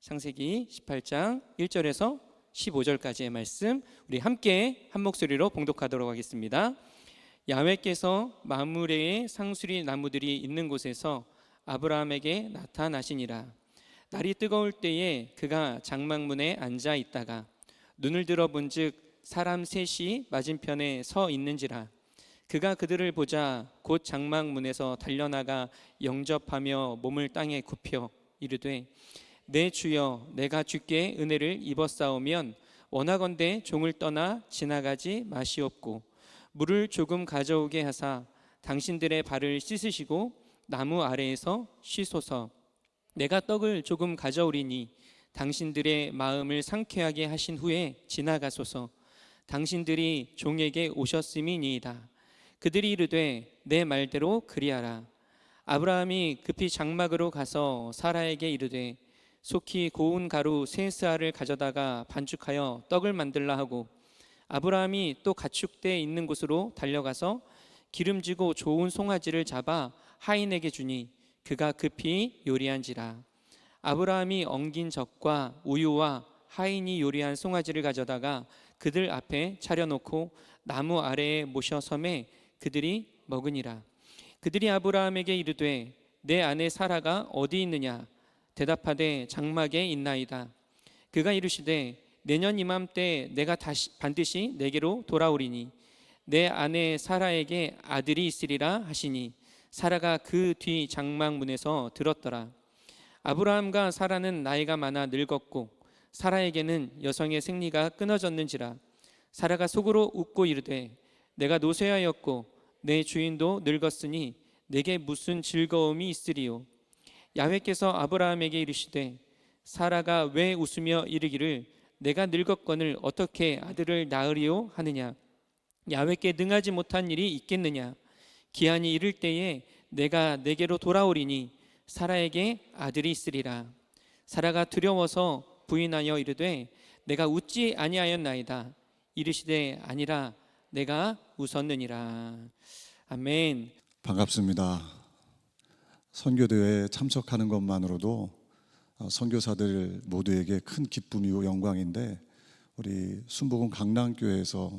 창세기 18장 1절에서 15절까지의 말씀 우리 함께 한 목소리로 봉독하도록 하겠습니다. 야훼께서 마므레의 상수리 나무들이 있는 곳에서 아브라함에게 나타나시니라. 날이 뜨거울 때에 그가 장막문에 앉아 있다가 눈을 들어 본즉 사람 셋이 맞은편에 서 있는지라. 그가 그들을 보자 곧 장막문에서 달려나가 영접하며 몸을 땅에 굽혀 이르되 내 주여, 내가 주께 은혜를 입었사오면 원하건대 종을 떠나 지나가지 마시옵고 물을 조금 가져오게 하사 당신들의 발을 씻으시고 나무 아래에서 쉬소서. 내가 떡을 조금 가져오리니 당신들의 마음을 상쾌하게 하신 후에 지나가소서. 당신들이 종에게 오셨음이니이다. 그들이 이르되 내 말대로 그리하라. 아브라함이 급히 장막으로 가서 사라에게 이르되 속히 고운 가루 세 스아를 가져다가 반죽하여 떡을 만들라 하고, 아브라함이 또 가축대 있는 곳으로 달려가서 기름지고 좋은 송아지를 잡아 하인에게 주니 그가 급히 요리한지라. 아브라함이 엉긴 젖과 우유와 하인이 요리한 송아지를 가져다가 그들 앞에 차려놓고 나무 아래에 모셔 섬에 그들이 먹으니라. 그들이 아브라함에게 이르되 내 아내 사라가 어디 있느냐? 대답하되 장막에 있나이다. 그가 이르시되 내년 이맘때 내가 반드시 내게로 돌아오리니 내 아내 사라에게 아들이 있으리라 하시니 사라가 그 뒤 장막문에서 들었더라. 아브라함과 사라는 나이가 많아 늙었고 사라에게는 여성의 생리가 끊어졌는지라. 사라가 속으로 웃고 이르되 내가 노쇠하였고 내 주인도 늙었으니 내게 무슨 즐거움이 있으리요. 야훼께서 아브라함에게 이르시되 사라가 왜 웃으며 이르기를 내가 늙었거늘 어떻게 아들을 낳으리요 하느냐. 야훼께 능하지 못한 일이 있겠느냐. 기한이 이를 때에 내가 내게로 돌아오리니 사라에게 아들이 있으리라. 사라가 두려워서 부인하여 이르되 내가 웃지 아니하였나이다. 이르시되 아니라 내가 웃었느니라. 아멘. 반갑습니다. 선교대회에 참석하는 것만으로도 선교사들 모두에게 큰 기쁨이고 영광인데, 우리 순복음 강남교회에서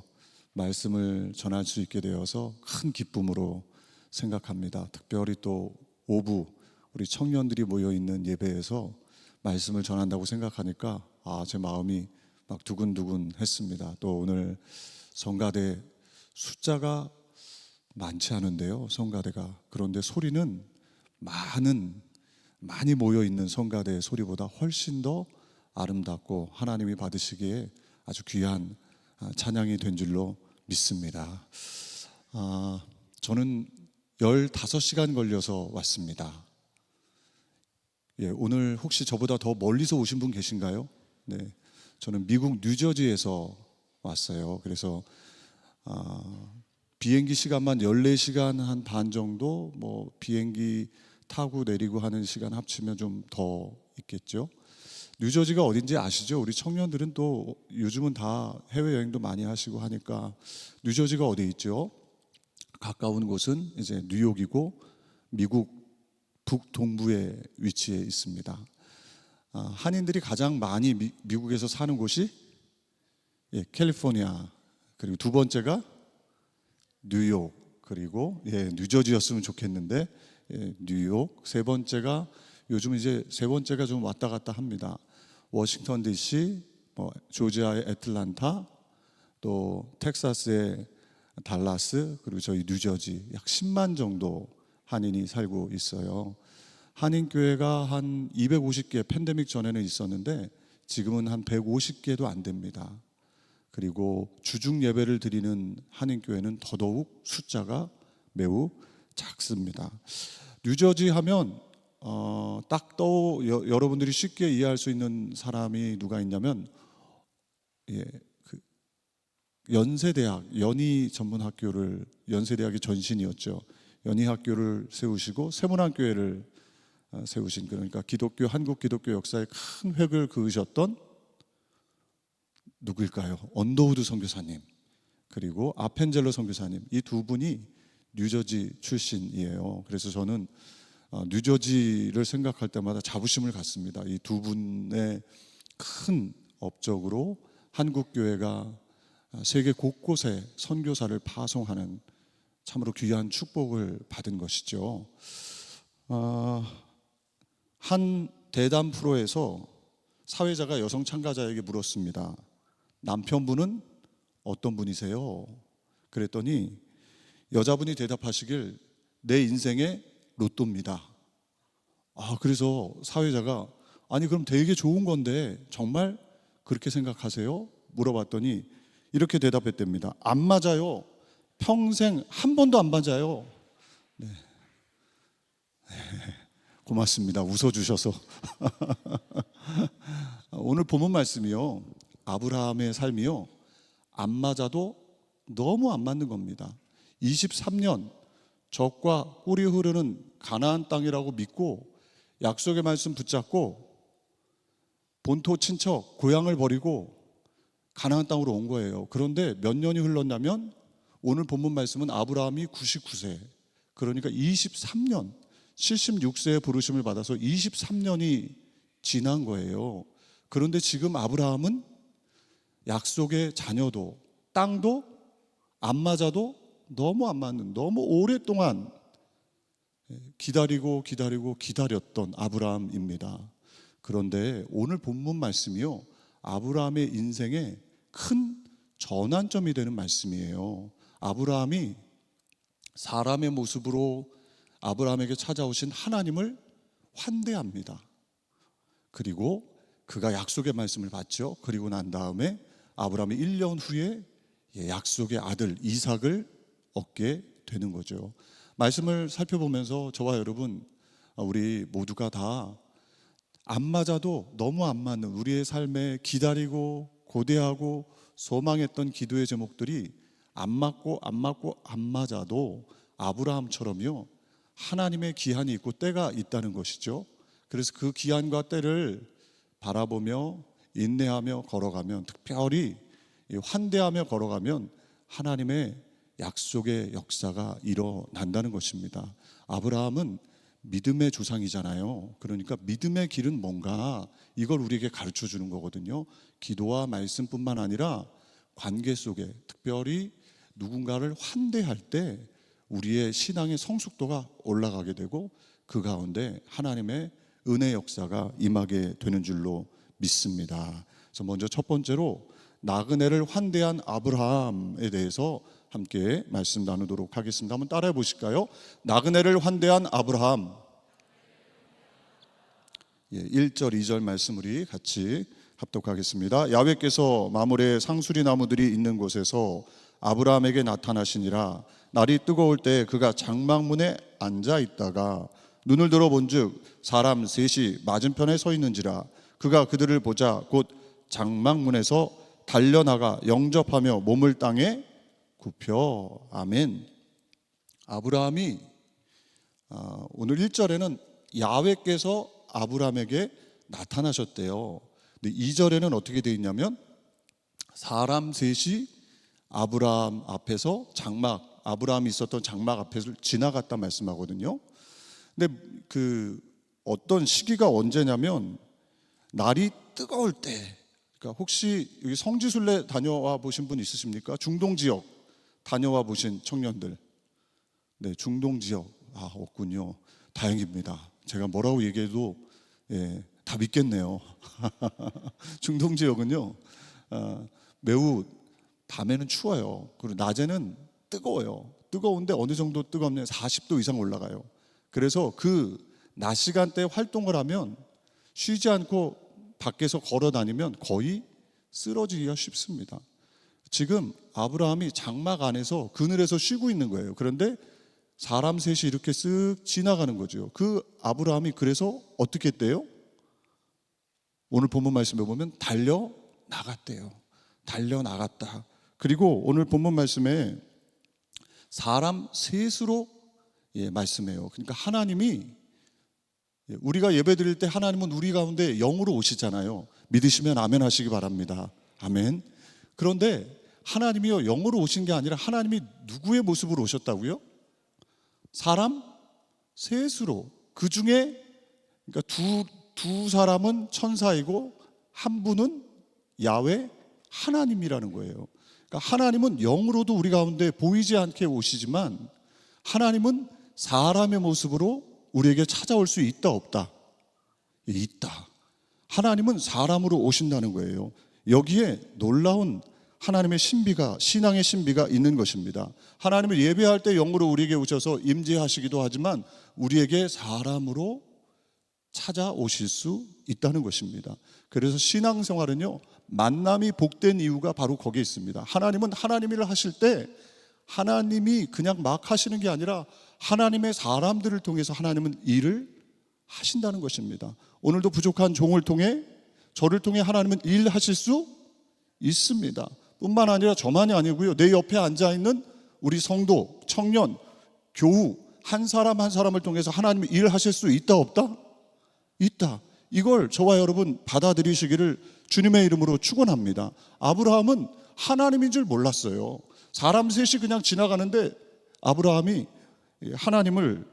말씀을 전할 수 있게 되어서 큰 기쁨으로 생각합니다. 특별히 또 오부 우리 청년들이 모여있는 예배에서 말씀을 전한다고 생각하니까 제 마음이 막 두근두근 했습니다. 또 오늘 성가대 숫자가 많지 않은데요, 성가대가. 그런데 소리는 많이 모여있는 성가대의 소리보다 훨씬 더 아름답고 하나님이 받으시기에 아주 귀한 찬양이 된 줄로 믿습니다. 저는 15시간 걸려서 왔습니다. 오늘 혹시 저보다 더 멀리서 오신 분 계신가요? 네, 저는 미국 뉴저지에서 왔어요. 그래서 비행기 시간만 14시간 한 반 정도, 비행기 타고 내리고 하는 시간 합치면 좀 더 있겠죠. 뉴저지가 어딘지 아시죠? 우리 청년들은 또 요즘은 다 해외여행도 많이 하시고 하니까 뉴저지가 어디 있죠? 가까운 곳은 이제 뉴욕이고 미국 북동부에 위치해 있습니다. 한인들이 가장 많이 미국에서 사는 곳이 캘리포니아, 그리고 두 번째가 뉴욕, 그리고 뉴저지였으면 좋겠는데 뉴욕, 세 번째가 요즘 이제 세 번째가 좀 왔다 갔다 합니다. 워싱턴 DC, 조지아의 애틀란타, 또 텍사스의 달라스, 그리고 저희 뉴저지 약 10만 정도 한인이 살고 있어요. 한인교회가 한 250개 팬데믹 전에는 있었는데 지금은 한 150개도 안 됩니다. 그리고 주중 예배를 드리는 한인교회는 더더욱 숫자가 매우 작습니다. 뉴저지 하면 여러분들이 쉽게 이해할 수 있는 사람이 누가 있냐면 연세대학, 연희전문학교를, 연세대학의 전신이었죠. 연희학교를 세우시고 세문안교회를 세우신, 그러니까 한국 기독교 역사에 큰 획을 그으셨던 누구일까요? 언더우드 선교사님, 그리고 아펜젤러 선교사님, 이 두 분이 뉴저지 출신이에요. 그래서 저는 뉴저지를 생각할 때마다 자부심을 갖습니다. 이 두 분의 큰 업적으로 한국 교회가 세계 곳곳에 선교사를 파송하는 참으로 귀한 축복을 받은 것이죠. 한 대담 프로에서 사회자가 여성 참가자에게 물었습니다. 남편분은 어떤 분이세요? 그랬더니 여자분이 대답하시길 내 인생의 로또입니다. 그래서 사회자가 아니 그럼 되게 좋은 건데 정말 그렇게 생각하세요? 물어봤더니 이렇게 대답했답니다. 안 맞아요. 평생 한 번도 안 맞아요. 네. 고맙습니다. 웃어주셔서. 오늘 본문 말씀이요, 아브라함의 삶이요, 안 맞아도 너무 안 맞는 겁니다. 23년 적과 꿀이 흐르는 가나안 땅이라고 믿고 약속의 말씀 붙잡고 본토 친척 고향을 버리고 가나안 땅으로 온 거예요. 그런데 몇 년이 흘렀냐면 오늘 본문 말씀은 아브라함이 99세, 그러니까 23년, 76세의 부르심을 받아서 23년이 지난 거예요. 그런데 지금 아브라함은 약속의 자녀도 땅도 안 맞아도 너무 안 맞는, 너무 오랫동안 기다렸던 아브라함입니다. 그런데 오늘 본문 말씀이요, 아브라함의 인생에 큰 전환점이 되는 말씀이에요. 아브라함이 사람의 모습으로 아브라함에게 찾아오신 하나님을 환대합니다. 그리고 그가 약속의 말씀을 받죠. 그리고 난 다음에 아브라함이 1년 후에 약속의 아들 이삭을 얻게 되는 거죠. 말씀을 살펴보면서 저와 여러분, 우리 모두가 다 안 맞아도 너무 안 맞는 우리의 삶에 기다리고 고대하고 소망했던 기도의 제목들이 안 맞아도 아브라함처럼요, 하나님의 기한이 있고 때가 있다는 것이죠. 그래서 그 기한과 때를 바라보며 인내하며 걸어가면, 특별히 환대하며 걸어가면 하나님의 약속의 역사가 일어난다는 것입니다. 아브라함은 믿음의 조상이잖아요. 그러니까 믿음의 길은 뭔가, 이걸 우리에게 가르쳐 주는 거거든요. 기도와 말씀뿐만 아니라 관계 속에, 특별히 누군가를 환대할 때 우리의 신앙의 성숙도가 올라가게 되고 그 가운데 하나님의 은혜 역사가 임하게 되는 줄로 믿습니다. 그래서 먼저 첫 번째로 나그네를 환대한 아브라함에 대해서 함께 말씀 나누도록 하겠습니다. 한번 따라해 보실까요? 나그네를 환대한 아브라함. 1절 2절 말씀 우리 같이 합독하겠습니다. 야훼께서 마므레 상수리 나무들이 있는 곳에서 아브라함에게 나타나시니라. 날이 뜨거울 때 그가 장막문에 앉아 있다가 눈을 들어 본즉 사람 셋이 맞은편에 서 있는지라. 그가 그들을 보자 곧 장막문에서 달려나가 영접하며 몸을 땅에 굽혀. 아멘. 아브라함이 오늘 1절에는 야훼께서 아브라함에게 나타나셨대요. 근데 2절에는 어떻게 되어 있냐면 사람 셋이 아브라함 앞에서 아브라함이 있었던 장막 앞에서 지나갔다 말씀하거든요. 근데 그 어떤 시기가 언제냐면 날이 뜨거울 때, 그러니까 혹시 여기 성지순례 다녀와 보신 분 있으십니까? 중동 지역 다녀와 보신 청년들. 네, 중동 지역 없군요. 다행입니다. 제가 뭐라고 얘기해도 다 믿겠네요. 중동 지역은요, 매우 밤에는 추워요. 그리고 낮에는 뜨거워요. 뜨거운데 어느 정도 뜨겁냐? 40도 이상 올라가요. 그래서 그 낮 시간대 활동을 하면 쉬지 않고 밖에서 걸어 다니면 거의 쓰러지기가 쉽습니다. 지금 아브라함이 장막 안에서 그늘에서 쉬고 있는 거예요. 그런데 사람 셋이 이렇게 쓱 지나가는 거죠. 그 아브라함이 그래서 어떻게 했대요? 오늘 본문 말씀에 보면 달려나갔대요. 달려나갔다. 그리고 오늘 본문 말씀에 사람 셋으로 말씀해요. 그러니까 하나님이, 우리가 예배 드릴 때 하나님은 우리 가운데 영으로 오시잖아요. 믿으시면 아멘 하시기 바랍니다. 아멘. 그런데 하나님이요, 영으로 오신 게 아니라 하나님이 누구의 모습으로 오셨다고요? 사람 셋으로 그 중에 그러니까 두 사람은 천사이고 한 분은 야훼 하나님이라는 거예요. 그러니까 하나님은 영으로도 우리 가운데 보이지 않게 오시지만 하나님은 사람의 모습으로 우리에게 찾아올 수 있다 없다? 있다. 하나님은 사람으로 오신다는 거예요. 여기에 놀라운 하나님의 신비가, 신앙의 신비가 있는 것입니다. 하나님을 예배할 때 영으로 우리에게 오셔서 임재하시기도 하지만 우리에게 사람으로 찾아오실 수 있다는 것입니다. 그래서 신앙생활은요, 만남이 복된 이유가 바로 거기에 있습니다. 하나님은 하나님 일을 하실 때 하나님이 그냥 막 하시는 게 아니라 하나님의 사람들을 통해서 하나님은 일을 하신다는 것입니다. 오늘도 부족한 종을 통해, 저를 통해 하나님은 일하실 수 있습니다. 뿐만 아니라 저만이 아니고요, 내 옆에 앉아있는 우리 성도, 청년, 교우 한 사람 한 사람을 통해서 하나님이 일하실 수 있다 없다? 있다. 이걸 저와 여러분 받아들이시기를 주님의 이름으로 축원합니다. 아브라함은 하나님인 줄 몰랐어요. 사람 셋이 그냥 지나가는데 아브라함이 하나님을,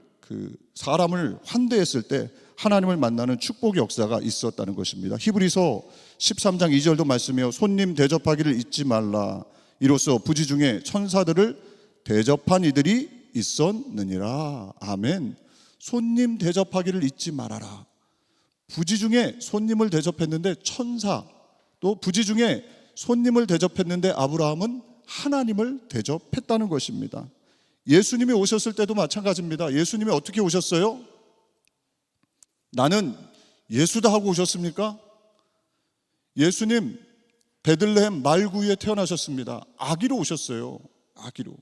사람을 환대했을 때 하나님을 만나는 축복의 역사가 있었다는 것입니다. 히브리서 13장 2절도 말씀해요. 손님 대접하기를 잊지 말라. 이로써 부지 중에 천사들을 대접한 이들이 있었느니라. 아멘. 손님 대접하기를 잊지 말아라. 부지 중에 손님을 대접했는데 천사, 또 부지 중에 손님을 대접했는데 아브라함은 하나님을 대접했다는 것입니다. 예수님이 오셨을 때도 마찬가지입니다. 예수님이 어떻게 오셨어요? 나는 예수다 하고 오셨습니까? 예수님 베들레헴 말구유에 태어나셨습니다. 아기로 오셨어요. 아기로.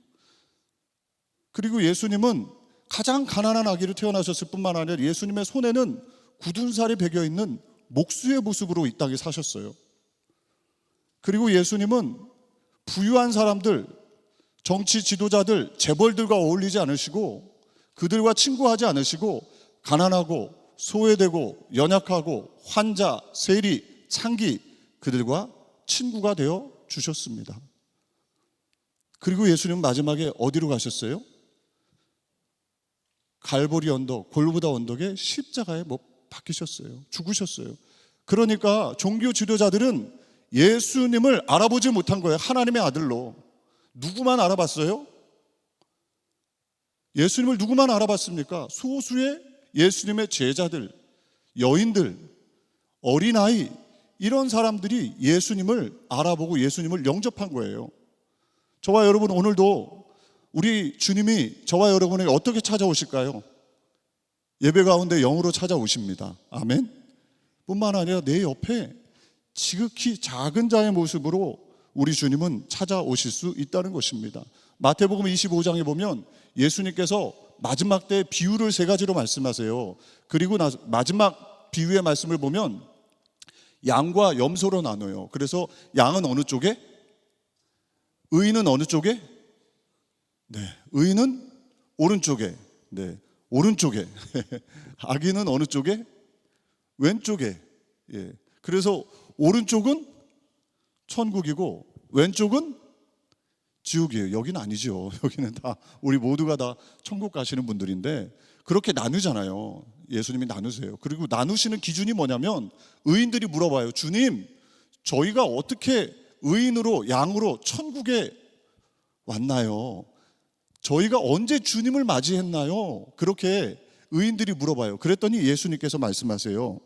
그리고 예수님은 가장 가난한 아기로 태어나셨을 뿐만 아니라 예수님의 손에는 굳은 살이 배겨 있는 목수의 모습으로 이 땅에 사셨어요. 그리고 예수님은 부유한 사람들, 정치 지도자들, 재벌들과 어울리지 않으시고 그들과 친구하지 않으시고 가난하고 소외되고 연약하고 환자, 세리, 창기 그들과 친구가 되어 주셨습니다. 그리고 예수님은 마지막에 어디로 가셨어요? 갈보리 언덕, 골고다 언덕에 십자가에 못 박히셨어요. 죽으셨어요. 그러니까 종교 지도자들은 예수님을 알아보지 못한 거예요. 하나님의 아들로. 누구만 알아봤어요? 예수님을 누구만 알아봤습니까? 소수의 예수님의 제자들, 여인들, 어린아이, 이런 사람들이 예수님을 알아보고 예수님을 영접한 거예요. 저와 여러분, 오늘도 우리 주님이 저와 여러분에게 어떻게 찾아오실까요? 예배 가운데 영으로 찾아오십니다. 아멘. 뿐만 아니라 내 옆에 지극히 작은 자의 모습으로 우리 주님은 찾아오실 수 있다는 것입니다. 마태복음 25장에 보면 예수님께서 마지막 때 비유를 3가지로 말씀하세요. 그리고 마지막 비유의 말씀을 보면 양과 염소로 나눠요. 그래서 양은 어느 쪽에? 의인은 어느 쪽에? 네, 의인은 오른쪽에. 네, 오른쪽에. 악인은 어느 쪽에? 왼쪽에. 예. 그래서 오른쪽은 천국이고 왼쪽은 지옥이에요. 여기는 아니죠. 여기는 다 우리 모두가 다 천국 가시는 분들인데 그렇게 나누잖아요. 예수님이 나누세요. 그리고 나누시는 기준이 뭐냐면 의인들이 물어봐요. 주님, 저희가 어떻게 의인으로 양으로 천국에 왔나요? 저희가 언제 주님을 맞이했나요? 그렇게 의인들이 물어봐요. 그랬더니 예수님께서 말씀하세요.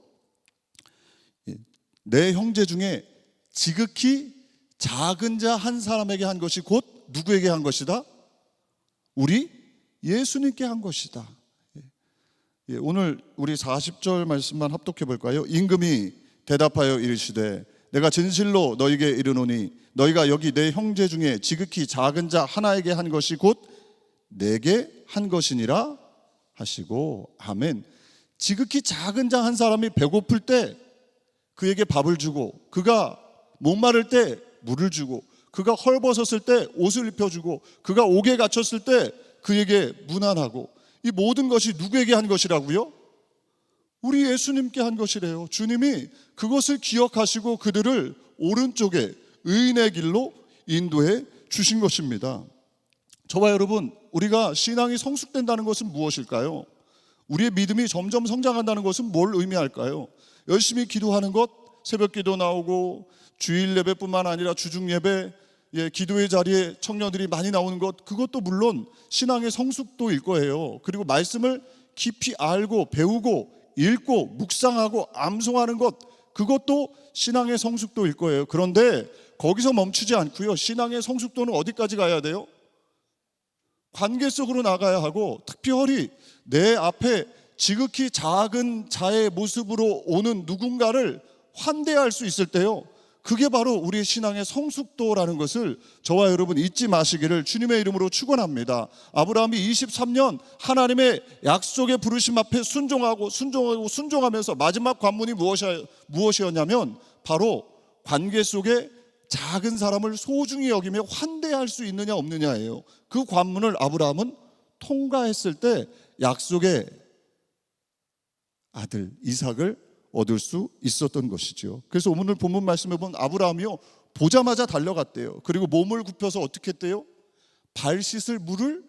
내 형제 중에 지극히 작은 자 한 사람에게 한 것이 곧 누구에게 한 것이다? 우리 예수님께 한 것이다. 오늘 우리 40절 말씀만 합독해 볼까요? 임금이 대답하여 이르시되 내가 진실로 너희에게 이르노니 너희가 여기 내 형제 중에 지극히 작은 자 하나에게 한 것이 곧 내게 한 것이니라 하시고. 아멘. 지극히 작은 자 한 사람이 배고플 때 그에게 밥을 주고, 그가 목마를 때 물을 주고, 그가 헐벗었을 때 옷을 입혀주고, 그가 옥에 갇혔을 때 그에게 문안하고, 이 모든 것이 누구에게 한 것이라고요? 우리 예수님께 한 것이래요. 주님이 그것을 기억하시고 그들을 오른쪽에 의인의 길로 인도해 주신 것입니다. 저와 여러분, 우리가 신앙이 성숙된다는 것은 무엇일까요? 우리의 믿음이 점점 성장한다는 것은 뭘 의미할까요? 열심히 기도하는 것, 새벽 기도 나오고 주일 예배뿐만 아니라 주중 예배, 기도의 자리에 청년들이 많이 나오는 것, 그것도 물론 신앙의 성숙도일 거예요. 그리고 말씀을 깊이 알고 배우고 읽고 묵상하고 암송하는 것, 그것도 신앙의 성숙도일 거예요. 그런데 거기서 멈추지 않고요, 신앙의 성숙도는 어디까지 가야 돼요? 관계 속으로 나가야 하고, 특별히 내 앞에 지극히 작은 자의 모습으로 오는 누군가를 환대할 수 있을 때요, 그게 바로 우리의 신앙의 성숙도라는 것을 저와 여러분 잊지 마시기를 주님의 이름으로 축원합니다. 아브라함이 23년 하나님의 약속의 부르심 앞에 순종하면서 마지막 관문이 무엇이었냐면 바로 관계 속에 작은 사람을 소중히 여기며 환대할 수 있느냐 없느냐예요. 그 관문을 아브라함은 통과했을 때 약속의 아들 이삭을 얻을 수 있었던 것이죠. 그래서 오늘 본문 말씀에 보면 아브라함이요, 보자마자 달려갔대요. 그리고 몸을 굽혀서 어떻게 했대요? 발 씻을 물을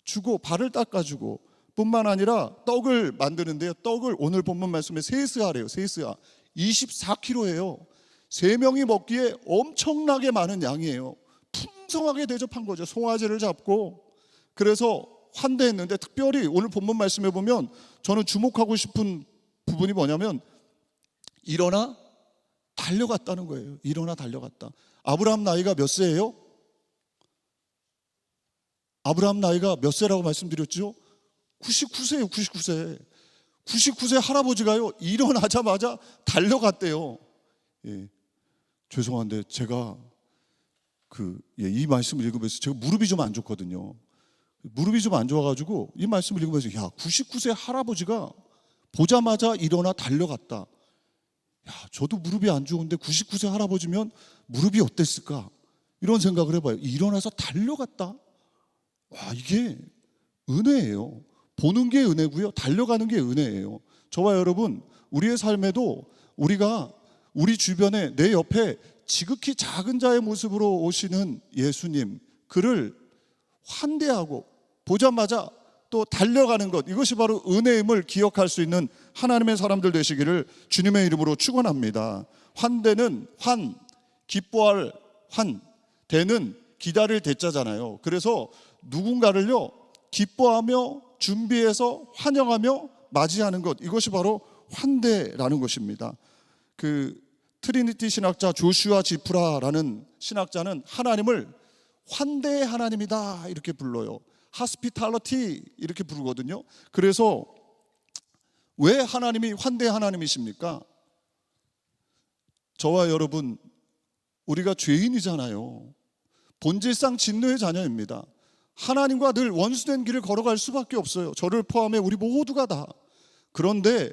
주고 발을 닦아주고, 뿐만 아니라 떡을 만드는데요, 떡을 오늘 본문 말씀에 세스하래요. 세스하 24kg예요. 3명이 먹기에 엄청나게 많은 양이에요. 풍성하게 대접한 거죠. 송아지를 잡고. 그래서 환대했는데, 특별히 오늘 본문 말씀에 보면 저는 주목하고 싶은 부분이 뭐냐면 일어나 달려갔다는 거예요. 일어나 달려갔다. 아브라함 나이가 몇 세예요? 아브라함 나이가 몇 세라고 말씀드렸죠? 99세예요. 99세 할아버지가요, 일어나자마자 달려갔대요. 죄송한데 제가 이 말씀을 읽으면서 제가 무릎이 좀 안 좋거든요. 무릎이 좀 안 좋아가지고 이 말씀을 읽으면서 99세 할아버지가 보자마자 일어나 달려갔다. 저도 무릎이 안 좋은데 99세 할아버지면 무릎이 어땠을까? 이런 생각을 해봐요. 일어나서 달려갔다. 이게 은혜예요. 보는 게 은혜고요, 달려가는 게 은혜예요. 저와 여러분, 우리의 삶에도 우리가 우리 주변에 내 옆에 지극히 작은 자의 모습으로 오시는 예수님, 그를 환대하고 보자마자 또 달려가는 것, 이것이 바로 은혜임을 기억할 수 있는 하나님의 사람들 되시기를 주님의 이름으로 축원합니다. 환대는 기뻐할 대는 기다릴 대자잖아요. 그래서 누군가를요, 기뻐하며 준비해서 환영하며 맞이하는 것, 이것이 바로 환대라는 것입니다. 트리니티 신학자 조슈아 지프라라는 신학자는 하나님을 환대의 하나님이다 이렇게 불러요. 하스피탈리티 이렇게 부르거든요. 그래서 왜 하나님이 환대의 하나님이십니까? 저와 여러분, 우리가 죄인이잖아요. 본질상 진노의 자녀입니다. 하나님과 늘 원수된 길을 걸어갈 수밖에 없어요. 저를 포함해 우리 모두가 다. 그런데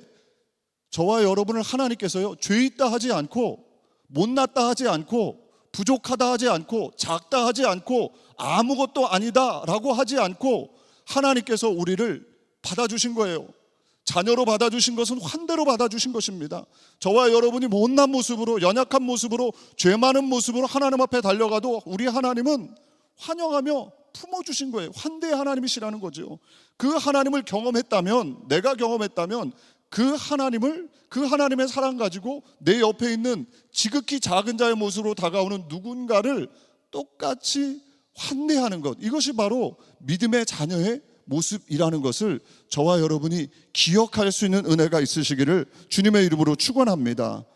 저와 여러분을 하나님께서요, 죄 있다 하지 않고, 못났다 하지 않고, 부족하다 하지 않고, 작다 하지 않고, 아무것도 아니다 라고 하지 않고 하나님께서 우리를 받아주신 거예요. 자녀로 받아주신 것은 환대로 받아주신 것입니다. 저와 여러분이 못난 모습으로, 연약한 모습으로, 죄 많은 모습으로 하나님 앞에 달려가도 우리 하나님은 환영하며 품어주신 거예요. 환대의 하나님이시라는 거죠. 그 하나님을 경험했다면, 내가 경험했다면 그 하나님의 사랑 가지고 내 옆에 있는 지극히 작은 자의 모습으로 다가오는 누군가를 똑같이 환대하는 것, 이것이 바로 믿음의 자녀의 모습이라는 것을 저와 여러분이 기억할 수 있는 은혜가 있으시기를 주님의 이름으로 축원합니다.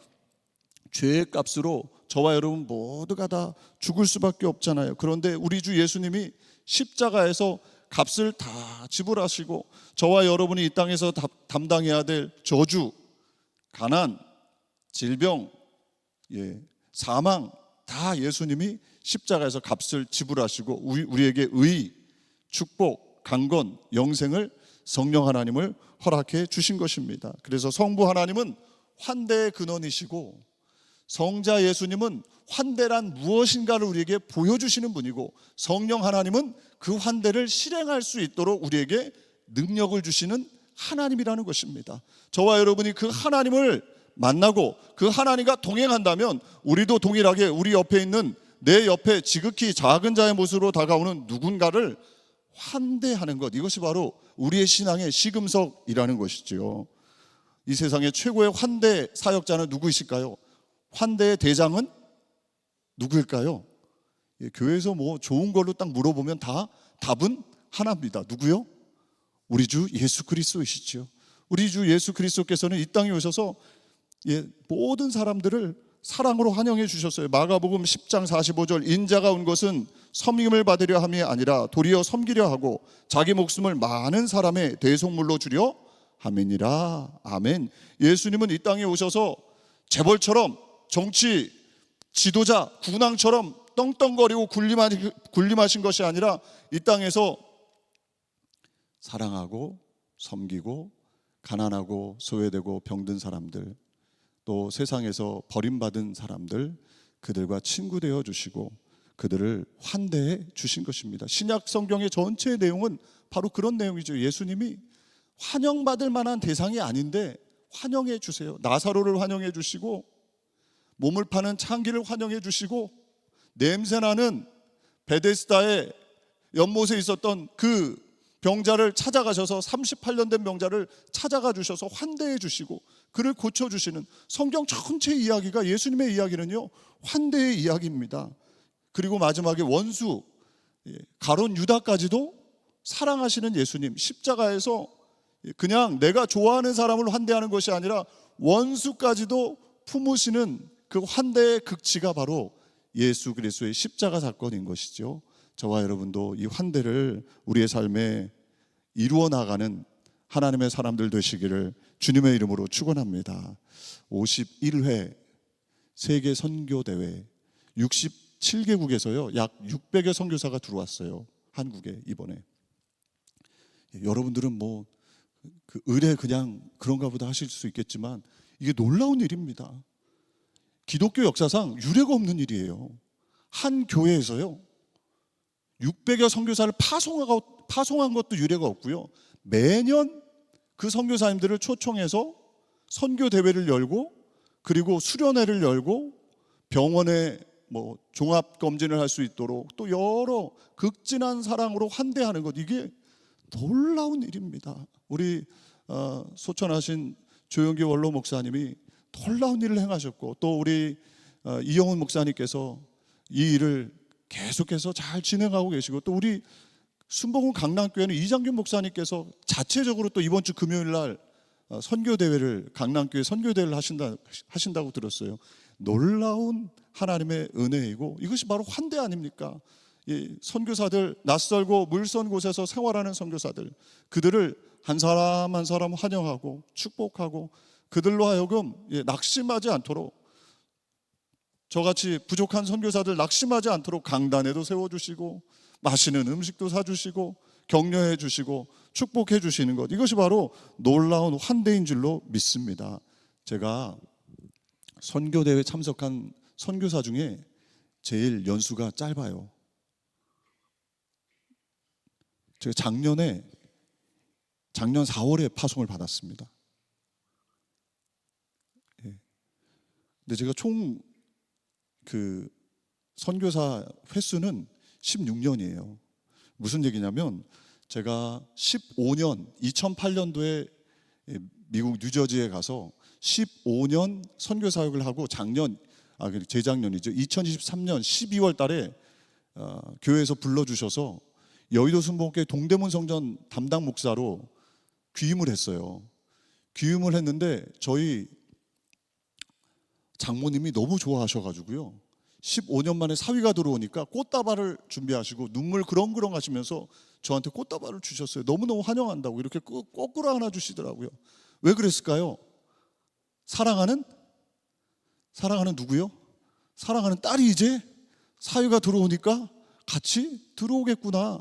죄의 값으로 저와 여러분 모두가 다 죽을 수밖에 없잖아요. 그런데 우리 주 예수님이 십자가에서 값을 다 지불하시고 저와 여러분이 이 땅에서 담당해야 될 저주, 가난, 질병, 사망 다 예수님이 십자가에서 값을 지불하시고 우리에게 의, 축복, 강건, 영생을 성령 하나님을 허락해 주신 것입니다. 그래서 성부 하나님은 환대의 근원이시고 성자 예수님은 환대란 무엇인가를 우리에게 보여주시는 분이고 성령 하나님은 그 환대를 실행할 수 있도록 우리에게 능력을 주시는 하나님이라는 것입니다. 저와 여러분이 그 하나님을 만나고 그 하나님과 동행한다면 우리도 동일하게 우리 옆에 있는 내 옆에 지극히 작은 자의 모습으로 다가오는 누군가를 환대하는 것, 이것이 바로 우리의 신앙의 시금석이라는 것이지요. 이 세상의 최고의 환대 사역자는 누구이실까요? 환대의 대장은 누구일까요? 교회에서 뭐 좋은 걸로 딱 물어보면 다 답은 하나입니다. 누구요? 우리 주 예수 그리스도이시죠. 우리 주 예수 그리스도께서는 이 땅에 오셔서 모든 사람들을 사랑으로 환영해 주셨어요. 마가복음 10장 45절, 인자가 온 것은 섬김을 받으려 함이 아니라 도리어 섬기려 하고 자기 목숨을 많은 사람의 대속물로 주려 함이니라. 아멘. 예수님은 이 땅에 오셔서 재벌처럼, 정치 지도자 군왕처럼 떵떵거리고 군림하신 것이 아니라 이 땅에서 사랑하고 섬기고 가난하고 소외되고 병든 사람들, 또 세상에서 버림받은 사람들, 그들과 친구 되어 주시고 그들을 환대해 주신 것입니다. 신약 성경의 전체 내용은 바로 그런 내용이죠. 예수님이 환영받을 만한 대상이 아닌데 환영해 주세요. 나사로를 환영해 주시고 몸을 파는 창기를 환영해 주시고 냄새나는 베데스다의 연못에 있었던 그 병자를 찾아가셔서 38년 된 병자를 찾아가 주셔서 환대해 주시고 그를 고쳐주시는 성경 전체 이야기가, 예수님의 이야기는요 환대의 이야기입니다. 그리고 마지막에 원수 가룟 유다까지도 사랑하시는 예수님, 십자가에서 그냥 내가 좋아하는 사람을 환대하는 것이 아니라 원수까지도 품으시는 그 환대의 극치가 바로 예수 그리스도의 십자가 사건인 것이죠. 저와 여러분도 이 환대를 우리의 삶에 이루어 나가는 하나님의 사람들 되시기를 주님의 이름으로 축원합니다. 51회 세계 선교 대회 67개국에서요 약 600여 선교사가 들어왔어요. 한국에 이번에. 여러분들은 뭐 그 의뢰 그냥 그런가 보다 하실 수 있겠지만 이게 놀라운 일입니다. 기독교 역사상 유례가 없는 일이에요. 한 교회에서요 600여 선교사를 파송한 것도 유례가 없고요. 매년 그 선교사님들을 초청해서 선교 대회를 열고 그리고 수련회를 열고 병원에 뭐 종합 검진을 할 수 있도록 또 여러 극진한 사랑으로 환대하는 것, 이게 놀라운 일입니다. 우리 소천하신 조영기 원로 목사님이 놀라운 일을 행하셨고 또 우리 이영훈 목사님께서 이 일을 계속해서 잘 진행하고 계시고 또 우리 순복음 강남교회는 이장균 목사님께서 자체적으로 또 이번 주 금요일 날 선교대회를, 강남교회 선교대회를 하신다고 들었어요. 놀라운 하나님의 은혜이고 이것이 바로 환대 아닙니까? 이 선교사들, 낯설고 물선 곳에서 생활하는 선교사들, 그들을 한 사람 한 사람 환영하고 축복하고 그들로 하여금 낙심하지 않도록, 저같이 부족한 선교사들 낙심하지 않도록 강단에도 세워주시고 맛있는 음식도 사주시고 격려해 주시고 축복해 주시는 것, 이것이 바로 놀라운 환대인 줄로 믿습니다. 제가 선교대회 참석한 선교사 중에 제일 연수가 짧아요. 제가 작년 4월에 파송을 받았습니다. 근데 제가 총 그 선교사 횟수는 16년이에요. 무슨 얘기냐면 제가 2008년도에 미국 뉴저지에 가서 15년 선교 사역을 하고 재작년이죠. 2023년 12월 달에 교회에서 불러주셔서 여의도 순복음교회 동대문 성전 담당 목사로 귀임을 했어요. 귀임을 했는데 저희 장모님이 너무 좋아하셔가지고요 15년 만에 사위가 들어오니까 꽃다발을 준비하시고 눈물 그렁그렁 하시면서 저한테 꽃다발을 주셨어요. 너무너무 환영한다고 이렇게 거꾸로 하나 주시더라고요. 왜 그랬을까요? 사랑하는 누구요? 사랑하는 딸이 이제 사위가 들어오니까 같이 들어오겠구나,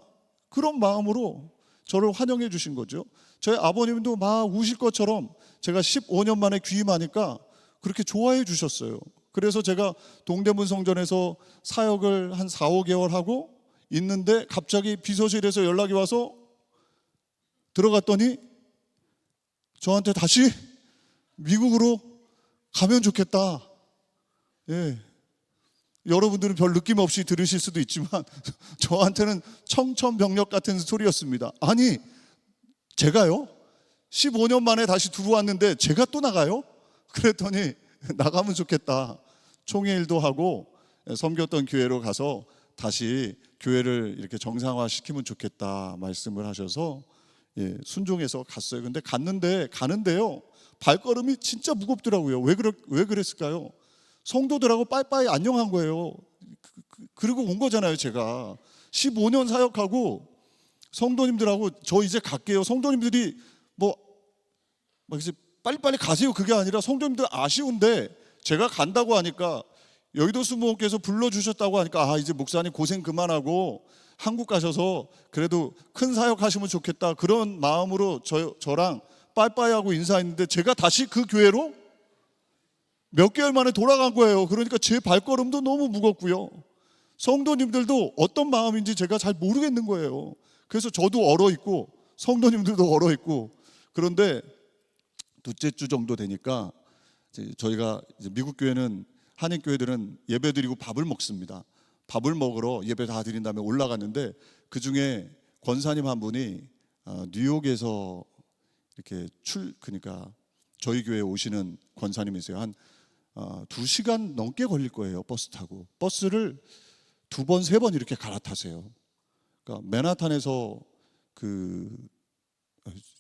그런 마음으로 저를 환영해 주신 거죠. 저희 아버님도 막 우실 것처럼 제가 15년 만에 귀임하니까 그렇게 좋아해 주셨어요. 그래서 제가 동대문 성전에서 사역을 한 4, 5개월 하고 있는데 갑자기 비서실에서 연락이 와서 들어갔더니 저한테 다시 미국으로 가면 좋겠다. 여러분들은 별 느낌 없이 들으실 수도 있지만 저한테는 청천벽력 같은 소리였습니다. 아니, 제가요? 15년 만에 다시 들어왔는데 제가 또 나가요? 그랬더니 나가면 좋겠다. 총회일도 하고 섬겼던 교회로 가서 다시 교회를 이렇게 정상화시키면 좋겠다 말씀을 하셔서 순종해서 갔어요. 근데 가는데요, 발걸음이 진짜 무겁더라고요. 왜 그랬을까요? 성도들하고 빠이빠이 안녕한 거예요. 그리고 온 거잖아요. 제가 15년 사역하고 성도님들하고 저 이제 갈게요. 성도님들이 막 이제 빨리빨리 가세요. 그게 아니라 성도님들 아쉬운데 제가 간다고 하니까, 여의도 수목원께서 불러주셨다고 하니까, 이제 목사님 고생 그만하고 한국 가셔서 그래도 큰 사역하시면 좋겠다, 그런 마음으로 저랑 빠이빠이하고 인사했는데 제가 다시 그 교회로 몇 개월 만에 돌아간 거예요. 그러니까 제 발걸음도 너무 무겁고요, 성도님들도 어떤 마음인지 제가 잘 모르겠는 거예요. 그래서 저도 얼어있고 성도님들도 얼어있고. 그런데 둘째 주 정도 되니까 저희가 이제 미국 교회는, 한인 교회들은 예배 드리고 밥을 먹습니다. 밥을 먹으러 예배 다 드린 다음에 올라갔는데, 그 중에 권사님 한 분이 뉴욕에서 이렇게 그러니까 저희 교회에 오시는 권사님이세요. 한 2시간 넘게 걸릴 거예요. 버스 타고. 버스를 2번, 3번 이렇게 갈아타세요. 그러니까 맨하탄에서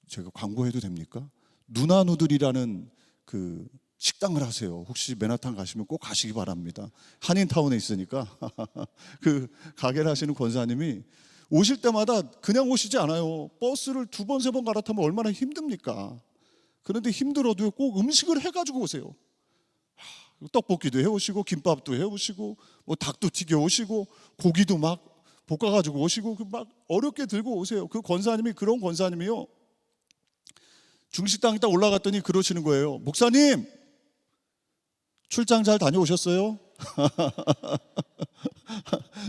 제가 광고해도 됩니까? 누나누들이라는 그 식당을 하세요. 혹시 맨하탄 가시면 꼭 가시기 바랍니다. 한인타운에 있으니까. 그 가게를 하시는 권사님이 오실 때마다 그냥 오시지 않아요. 버스를 2번, 3번 갈아타면 얼마나 힘듭니까? 그런데 힘들어도 꼭 음식을 해가지고 오세요. 떡볶이도 해오시고 김밥도 해오시고 닭도 튀겨오시고 고기도 막 볶아가지고 오시고 막 어렵게 들고 오세요. 그 권사님이, 그런 권사님이요, 중식당에 딱 올라갔더니 그러시는 거예요. 목사님, 출장 잘 다녀오셨어요?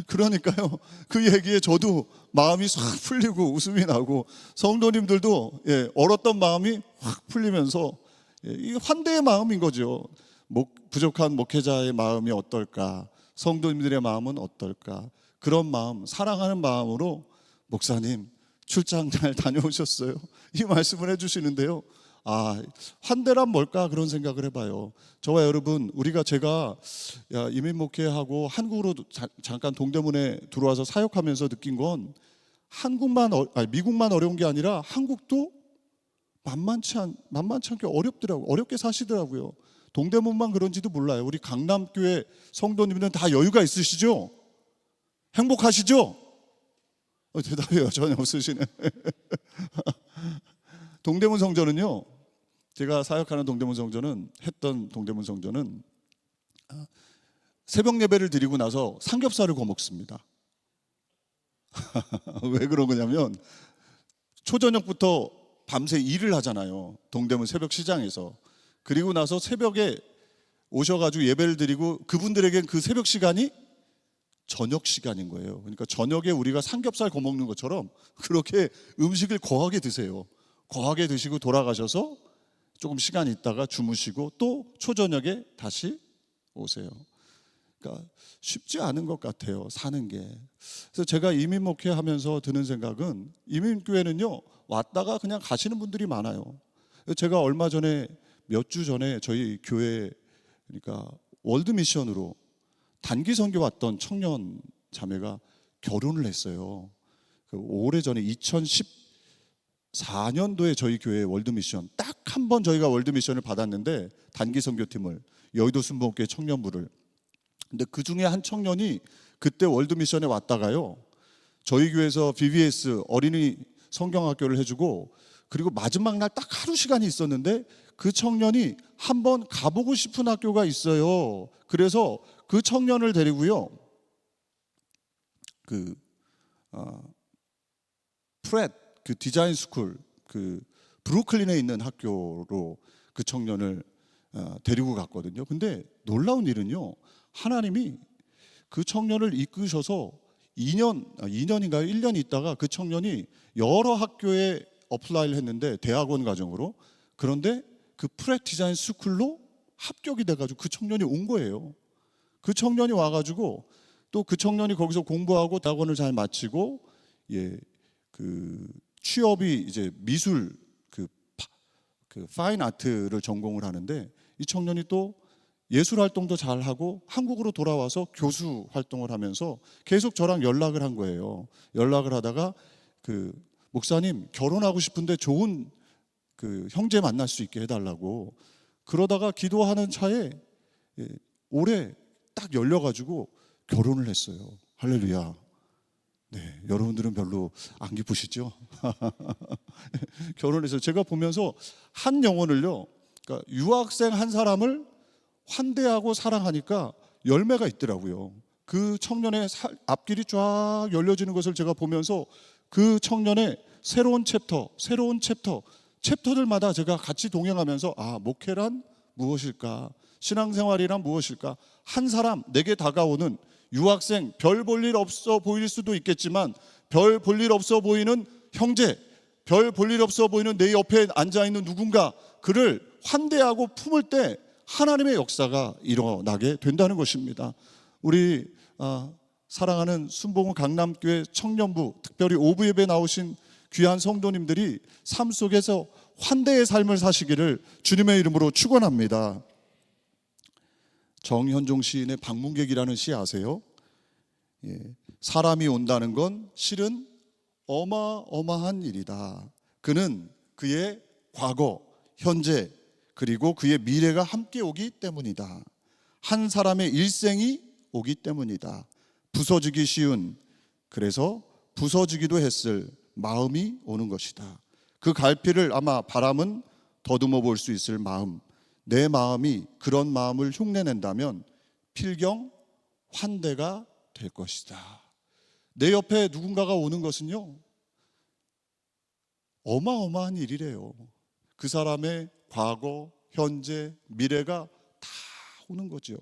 그러니까요, 그 얘기에 저도 마음이 싹 풀리고 웃음이 나고, 성도님들도 얼었던 마음이 확 풀리면서, 이 환대의 마음인 거죠. 부족한 목회자의 마음이 어떨까, 성도님들의 마음은 어떨까, 그런 마음, 사랑하는 마음으로 목사님 출장 잘 다녀오셨어요? 이 말씀을 해주시는데요, 환대란 뭘까, 그런 생각을 해봐요. 저와 여러분, 제가 이민 목회하고 한국으로 잠깐 동대문에 들어와서 사역하면서 느낀 건, 미국만 어려운 게 아니라 한국도 만만치 않게 어렵게 사시더라고요. 동대문만 그런지도 몰라요. 우리 강남교회 성도님들은 다 여유가 있으시죠? 행복하시죠? 대답해요. 전혀 없으시네. 동대문 성전은요, 제가 사역하는 했던 동대문 성전은 새벽 예배를 드리고 나서 삼겹살을 구워 먹습니다. 왜 그런 거냐면, 초저녁부터 밤새 일을 하잖아요. 동대문 새벽 시장에서. 그리고 나서 새벽에 오셔가지고 예배를 드리고, 그분들에겐 그 새벽 시간이 저녁 시간인 거예요. 그러니까 저녁에 우리가 삼겹살 구워 먹는 것처럼 그렇게 음식을 거하게 드세요. 거하게 드시고 돌아가셔서 조금 시간 있다가 주무시고 또 초저녁에 다시 오세요. 그러니까 쉽지 않은 것 같아요, 사는 게. 그래서 제가 이민 목회하면서 드는 생각은, 이민교회는요, 왔다가 그냥 가시는 분들이 많아요. 제가 얼마 전에, 몇 주 전에 저희 교회, 그러니까 월드미션으로 단기 선교 왔던 청년 자매가 결혼을 했어요. 오래전에 2014년도에 저희 교회 월드미션, 딱 한 번 저희가 월드미션을 받았는데, 단기 선교팀을, 여의도 순복음교회 청년부를. 근데 그 중에 한 청년이 그때 월드미션에 왔다가요, 저희 교회에서 BBS 어린이 성경학교를 해주고, 그리고 마지막 날 딱 하루 시간이 있었는데, 그 청년이 한번 가보고 싶은 학교가 있어요. 그래서 그 청년을 데리고요, 프렛, 디자인 스쿨, 브루클린에 있는 학교로 그 청년을 데리고 갔거든요. 근데 놀라운 일은요, 하나님이 그 청년을 이끄셔서 2년인가요? 1년 있다가 그 청년이 여러 학교에 어플라이를 했는데, 대학원 과정으로. 그런데 그 프렛 디자인 스쿨로 합격이 돼가지고 그 청년이 온 거예요. 그 청년이 와가지고 또 그 청년이 거기서 공부하고 대학원을 잘 마치고 그 취업이 이제 미술 그 파인 아트를 전공을 하는데 이 청년이 또 예술 활동도 잘 하고 한국으로 돌아와서 교수 활동을 하면서 계속 저랑 연락을 한 거예요. 연락을 하다가 그 목사님 결혼하고 싶은데 좋은 그 형제 만날 수 있게 해달라고 그러다가 기도하는 차에 올해 딱 열려가지고 결혼을 했어요. 할렐루야. 네, 여러분들은 별로 안 기쁘시죠? 결혼해서 제가 보면서 한 영혼을요, 그러니까 유학생 한 사람을 환대하고 사랑하니까 열매가 있더라고요. 그 청년의 앞길이 쫙 열려지는 것을 제가 보면서 그 청년의 새로운 챕터들마다 제가 같이 동행하면서 목회란 무엇일까? 신앙생활이란 무엇일까? 한 사람 내게 다가오는 유학생, 별 볼 일 없어 보일 수도 있겠지만 별 볼 일 없어 보이는 형제, 별 볼 일 없어 보이는 내 옆에 앉아있는 누군가 그를 환대하고 품을 때 하나님의 역사가 일어나게 된다는 것입니다. 우리 사랑하는 순복음 강남교회 청년부, 특별히 오부 예배 나오신 귀한 성도님들이 삶 속에서 환대의 삶을 사시기를 주님의 이름으로 축원합니다. 정현종 시인의 방문객이라는 시 아세요? 사람이 온다는 건 실은 어마어마한 일이다. 그는 그의 과거, 현재, 그리고 그의 미래가 함께 오기 때문이다. 한 사람의 일생이 오기 때문이다. 부서지기 쉬운, 그래서 부서지기도 했을 마음이 오는 것이다. 그 갈피를 아마 바람은 더듬어 볼 수 있을 마음, 내 마음이 그런 마음을 흉내낸다면 필경 환대가 될 것이다. 내 옆에 누군가가 오는 것은요 어마어마한 일이래요. 그 사람의 과거, 현재, 미래가 다 오는 거죠.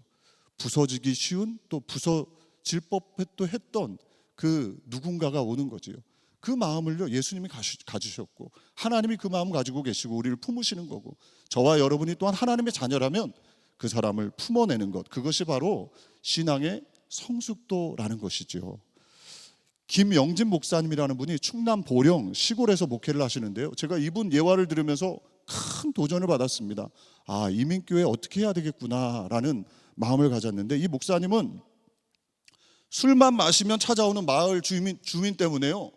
부서지기 쉬운 또 부서질 법도 했던 그 누군가가 오는 거죠. 그 마음을요 예수님이 가지셨고 하나님이 그 마음 가지고 계시고 우리를 품으시는 거고 저와 여러분이 또한 하나님의 자녀라면 그 사람을 품어내는 것, 그것이 바로 신앙의 성숙도라는 것이죠. 김영진 목사님이라는 분이 충남 보령 시골에서 목회를 하시는데요, 제가 이분 예화를 들으면서 큰 도전을 받았습니다. 이민교회 어떻게 해야 되겠구나라는 마음을 가졌는데, 이 목사님은 술만 마시면 찾아오는 마을 주민 때문에요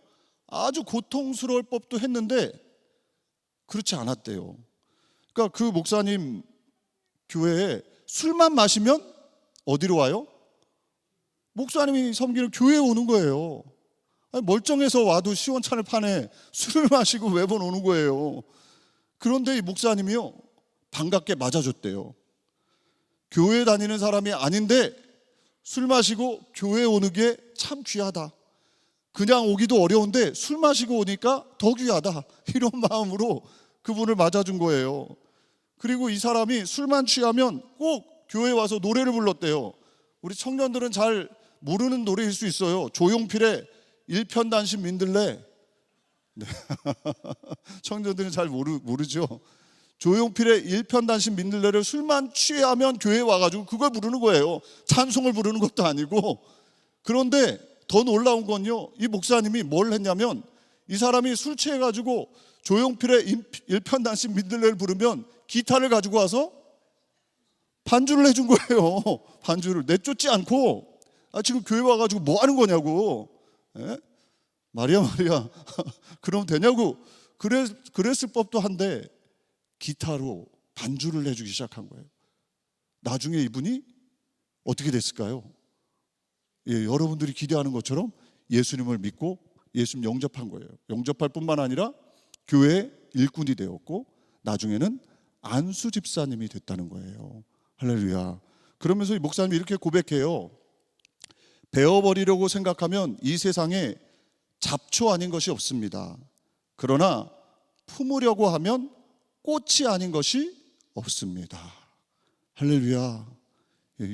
아주 고통스러울 법도 했는데 그렇지 않았대요. 그러니까 그 목사님 교회에 술만 마시면 어디로 와요? 목사님이 섬기는 교회에 오는 거예요. 멀쩡해서 와도 시원찮을 판에 술을 마시고 매번 오는 거예요. 그런데 이 목사님이요 반갑게 맞아줬대요. 교회 다니는 사람이 아닌데 술 마시고 교회에 오는 게 참 귀하다. 그냥 오기도 어려운데 술 마시고 오니까 더 귀하다. 이런 마음으로 그분을 맞아준 거예요. 그리고 이 사람이 술만 취하면 꼭 교회에 와서 노래를 불렀대요. 우리 청년들은 잘 모르는 노래일 수 있어요. 조용필의 일편단심 민들레. 네. 청년들은 잘 모르죠. 조용필의 일편단심 민들레를 술만 취하면 교회에 와가지고 그걸 부르는 거예요. 찬송을 부르는 것도 아니고. 그런데 더 놀라운 건요, 이 목사님이 뭘 했냐면 이 사람이 술 취해가지고 조용필의 일편단심 민들레를 부르면 기타를 가지고 와서 반주를 해준 거예요. 반주를 내쫓지 않고 지금 교회 와가지고 뭐 하는 거냐고. 마리아 그럼 되냐고 그랬을 법도 한데 기타로 반주를 해주기 시작한 거예요. 나중에 이분이 어떻게 됐을까요? 여러분들이 기대하는 것처럼 예수님을 믿고 예수님 영접한 거예요. 영접할 뿐만 아니라 교회 일꾼이 되었고 나중에는 안수 집사님이 됐다는 거예요. 할렐루야. 그러면서 이 목사님이 이렇게 고백해요. 배워버리려고 생각하면 이 세상에 잡초 아닌 것이 없습니다. 그러나 품으려고 하면 꽃이 아닌 것이 없습니다. 할렐루야.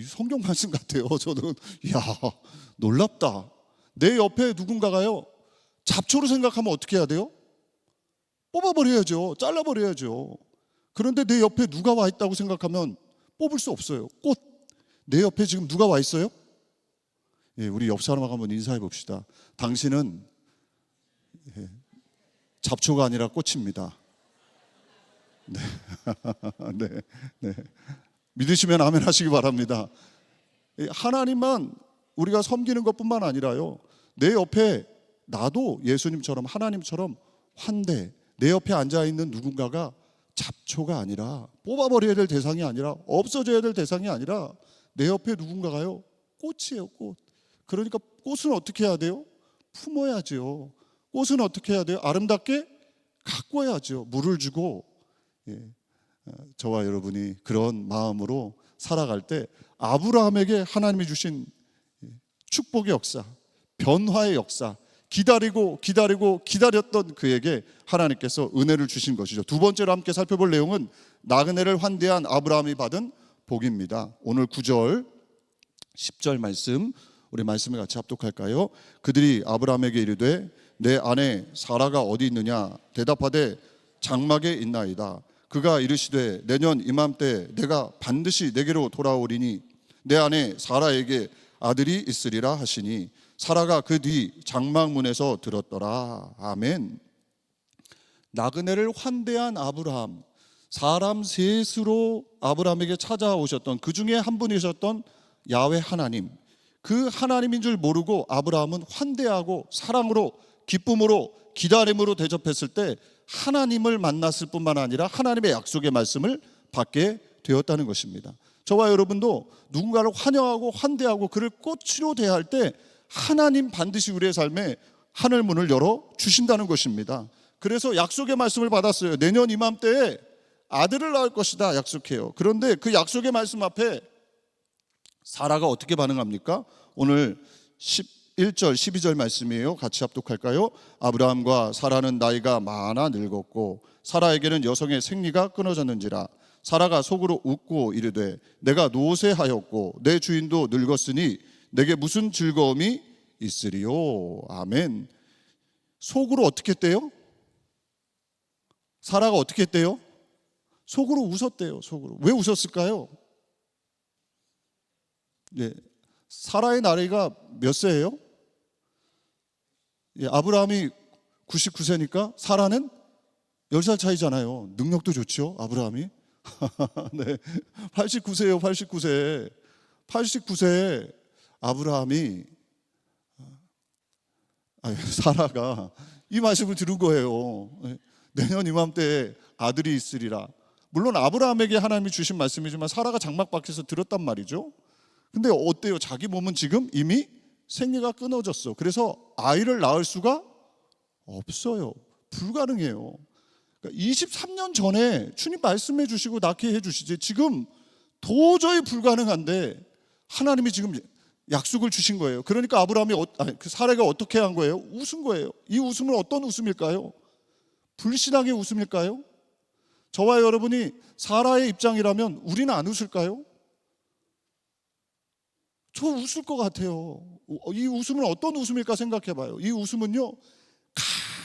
성경 말씀 같아요. 저는 놀랍다. 내 옆에 누군가가요 잡초로 생각하면 어떻게 해야 돼요? 뽑아버려야죠. 잘라버려야죠. 그런데 내 옆에 누가 와 있다고 생각하면 뽑을 수 없어요. 꽃. 내 옆에 지금 누가 와 있어요? 예, 우리 옆 사람하고 한번 인사해 봅시다. 당신은 잡초가 아니라 꽃입니다. 네. 네. 네. 믿으시면 아멘 하시기 바랍니다. 하나님만 우리가 섬기는 것뿐만 아니라요, 내 옆에 나도 예수님처럼 하나님처럼 환대, 내 옆에 앉아있는 누군가가 잡초가 아니라, 뽑아버려야 될 대상이 아니라, 없어져야 될 대상이 아니라 내 옆에 누군가가요 꽃이에요. 꽃. 그러니까 꽃은 어떻게 해야 돼요? 품어야죠. 꽃은 어떻게 해야 돼요? 아름답게 가꿔야죠. 물을 주고. 저와 여러분이 그런 마음으로 살아갈 때 아브라함에게 하나님이 주신 축복의 역사, 변화의 역사, 기다렸던 그에게 하나님께서 은혜를 주신 것이죠. 두 번째로 함께 살펴볼 내용은 나그네를 환대한 아브라함이 받은 복입니다. 오늘 9절 10절 말씀, 우리 말씀을 같이 합독할까요? 그들이 아브라함에게 이르되 내 아내 사라가 어디 있느냐? 대답하되 장막에 있나이다. 그가 이르시되 내년 이맘때 내가 반드시 내게로 돌아오리니 내 아내 사라에게 아들이 있으리라 하시니 사라가 그 뒤 장막문에서 들었더라. 아멘. 나그네를 환대한 아브라함, 사람 셋으로 아브라함에게 찾아오셨던 그 중에 한 분이셨던 야훼 하나님, 그 하나님인 줄 모르고 아브라함은 환대하고 사랑으로, 기쁨으로, 기다림으로 대접했을 때 하나님을 만났을 뿐만 아니라 하나님의 약속의 말씀을 받게 되었다는 것입니다. 저와 여러분도 누군가를 환영하고 환대하고 그를 꽃으로 대할 때 하나님 반드시 우리의 삶에 하늘 문을 열어 주신다는 것입니다. 그래서 약속의 말씀을 받았어요. 내년 이맘때에 아들을 낳을 것이다 약속해요. 그런데 그 약속의 말씀 앞에 사라가 어떻게 반응합니까? 오늘 11절 12절 말씀이에요. 같이 합독할까요? 아브라함과 사라는 나이가 많아 늙었고 사라에게는 여성의 생리가 끊어졌는지라. 사라가 속으로 웃고 이르되 내가 노쇠하였고 내 주인도 늙었으니 내게 무슨 즐거움이 있으리요. 아멘. 속으로 어떻게 했대요? 사라가 어떻게 했대요? 속으로 웃었대요. 속으로. 왜 웃었을까요? 네. 사라의 나이가 몇 세예요? 아브라함이 99세니까 사라는 10살 차이잖아요. 능력도 좋죠, 아브라함이. 네. 89세예요. 89세. 89세 아브라함이, 사라가 이 말씀을 들은 거예요. 내년 이맘때에 아들이 있으리라. 물론 아브라함에게 하나님이 주신 말씀이지만 사라가 장막 밖에서 들었단 말이죠. 근데 어때요? 자기 몸은 지금 이미 생리가 끊어졌어. 그래서 아이를 낳을 수가 없어요. 불가능해요. 그러니까 23년 전에 주님 말씀해 주시고 낳게 해 주시지 지금 도저히 불가능한데 하나님이 지금 약속을 주신 거예요. 그러니까 아브라함이 그 사라가 어떻게 한 거예요? 웃은 거예요. 이 웃음은 어떤 웃음일까요? 불신앙의 웃음일까요? 저와 여러분이 사라의 입장이라면 우리는 안 웃을까요? 저 웃을 것 같아요. 이 웃음은 어떤 웃음일까 생각해 봐요. 이 웃음은요,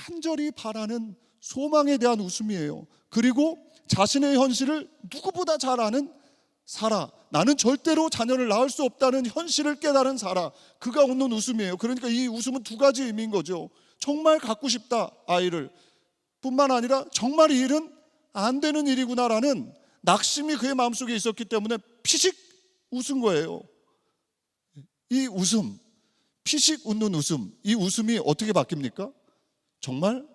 간절히 바라는 소망에 대한 웃음이에요. 그리고 자신의 현실을 누구보다 잘 아는 사라, 나는 절대로 자녀를 낳을 수 없다는 현실을 깨달은 사라, 그가 웃는 웃음이에요. 그러니까 이 웃음은 두 가지 의미인 거죠. 정말 갖고 싶다, 아이를. 뿐만 아니라 정말 이 일은 안 되는 일이구나라는 낙심이 그의 마음속에 있었기 때문에 피식 웃은 거예요. 이 웃음, 피식 웃는 웃음, 이 웃음이 어떻게 바뀝니까? 정말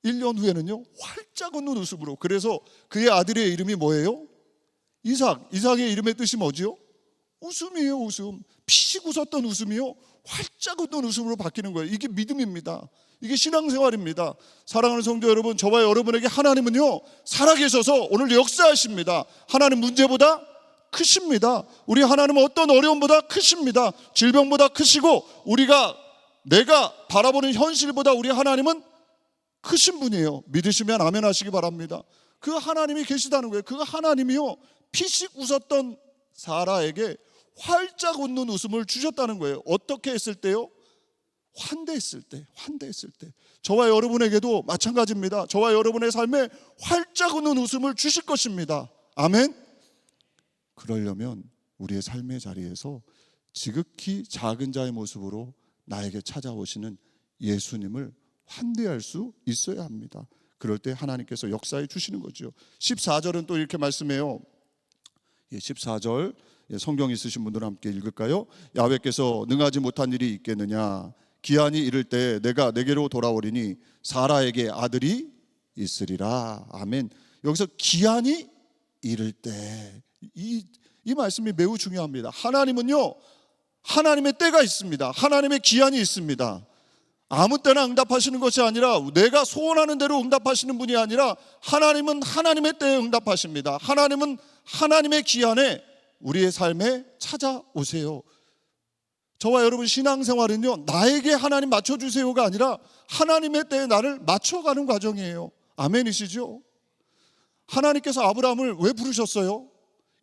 1년 후에는요 활짝 웃는 웃음으로. 그래서 그의 아들의 이름이 뭐예요? 이삭의 이름의 뜻이 뭐지요? 웃음이에요. 웃음. 피식 웃었던 웃음이요 활짝 웃는 웃음으로 바뀌는 거예요. 이게 믿음입니다. 이게 신앙생활입니다. 사랑하는 성도 여러분, 저와 여러분에게 하나님은요 살아계셔서 오늘 역사하십니다. 하나님 문제보다 크십니다. 우리 하나님은 어떤 어려움보다 크십니다. 질병보다 크시고 내가 바라보는 현실보다 우리 하나님은 크신 분이에요. 믿으시면 아멘 하시기 바랍니다. 그 하나님이 계시다는 거예요. 그 하나님이요 피식 웃었던 사라에게 활짝 웃는 웃음을 주셨다는 거예요. 어떻게 했을 때요? 환대했을 때. 저와 여러분에게도 마찬가지입니다. 저와 여러분의 삶에 활짝 웃는 웃음을 주실 것입니다. 아멘. 그러려면 우리의 삶의 자리에서 지극히 작은 자의 모습으로 나에게 찾아오시는 예수님을 환대할 수 있어야 합니다. 그럴 때 하나님께서 역사해 주시는 거죠. 14절은 또 이렇게 말씀해요. 14절 성경 있으신 분들은 함께 읽을까요? 야훼께서 능하지 못한 일이 있겠느냐? 기한이 이를 때 내가 내게로 돌아오리니 사라에게 아들이 있으리라. 아멘. 여기서 기한이 이를 때, 이 말씀이 매우 중요합니다. 하나님은요, 하나님의 때가 있습니다. 하나님의 기한이 있습니다. 아무 때나 응답하시는 것이 아니라 내가 소원하는 대로 응답하시는 분이 아니라 하나님은 하나님의 때에 응답하십니다. 하나님은 하나님의 기한에 우리의 삶에 찾아오세요. 저와 여러분 신앙생활은요, 나에게 하나님 맞춰주세요가 아니라 하나님의 때에 나를 맞춰가는 과정이에요. 아멘이시죠? 하나님께서 아브라함을 왜 부르셨어요?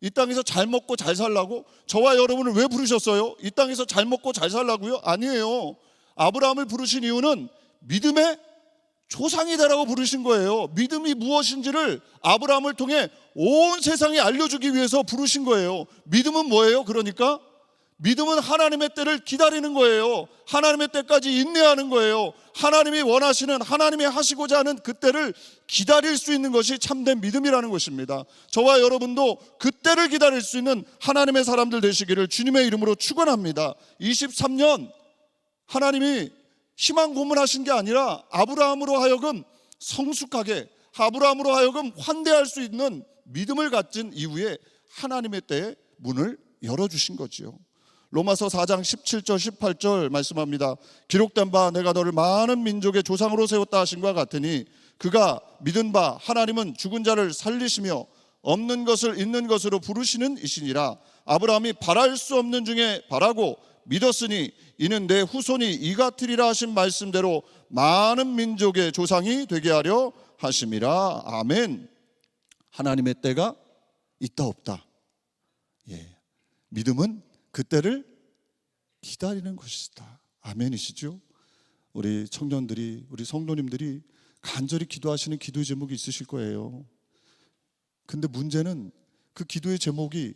이 땅에서 잘 먹고 잘 살라고? 저와 여러분을 왜 부르셨어요? 이 땅에서 잘 먹고 잘 살라고요? 아니에요. 아브라함을 부르신 이유는 믿음의 조상이 되라고 부르신 거예요. 믿음이 무엇인지를 아브라함을 통해 온 세상에 알려주기 위해서 부르신 거예요. 믿음은 뭐예요? 그러니까 믿음은 하나님의 때를 기다리는 거예요. 하나님의 때까지 인내하는 거예요. 하나님이 원하시는, 하나님이 하시고자 하는 그 때를 기다릴 수 있는 것이 참된 믿음이라는 것입니다. 저와 여러분도 그 때를 기다릴 수 있는 하나님의 사람들 되시기를 주님의 이름으로 축원합니다. 23년 하나님이 희망 고문하신 게 아니라 아브라함으로 하여금 성숙하게, 아브라함으로 하여금 환대할 수 있는 믿음을 가진 이후에 하나님의 때에 문을 열어주신 거지요. 로마서 4장 17절 18절 말씀합니다. 기록된 바 내가 너를 많은 민족의 조상으로 세웠다 하신 것 같으니 그가 믿은 바 하나님은 죽은 자를 살리시며 없는 것을 있는 것으로 부르시는 이시니라. 아브라함이 바랄 수 없는 중에 바라고 믿었으니 이는 내 후손이 이 같으리라 하신 말씀대로 많은 민족의 조상이 되게 하려 하심이라. 아멘. 하나님의 때가 있다 없다. 믿음은 그 때를 기다리는 것이다. 아멘이시죠? 우리 청년들이, 우리 성도님들이 간절히 기도하시는 기도의 제목이 있으실 거예요. 근데 문제는 그 기도의 제목이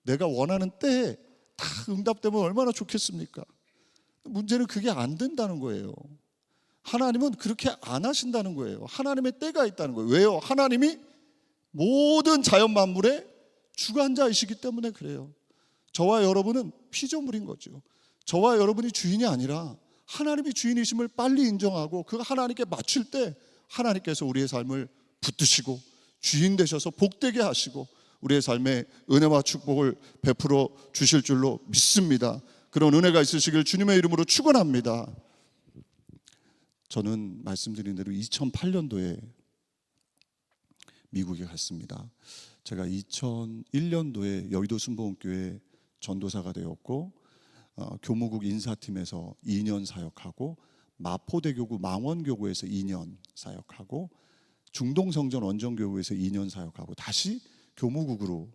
내가 원하는 때에 다 응답되면 얼마나 좋겠습니까? 문제는 그게 안 된다는 거예요. 하나님은 그렇게 안 하신다는 거예요. 하나님의 때가 있다는 거예요. 왜요? 하나님이 모든 자연 만물의 주관자이시기 때문에 그래요. 저와 여러분은 피조물인 거죠. 저와 여러분이 주인이 아니라 하나님이 주인이심을 빨리 인정하고 그 하나님께 맞출 때 하나님께서 우리의 삶을 붙드시고 주인 되셔서 복되게 하시고 우리의 삶에 은혜와 축복을 베풀어 주실 줄로 믿습니다. 그런 은혜가 있으시길 주님의 이름으로 축원합니다. 저는 말씀드린 대로 2008년도에 미국에 갔습니다. 제가 2001년도에 여의도 순복음교회 전도사가 되었고 교무국 인사팀에서 2년 사역하고 마포대교구 망원교구에서 2년 사역하고 중동성전 원정교구에서 2년 사역하고 다시 교무국으로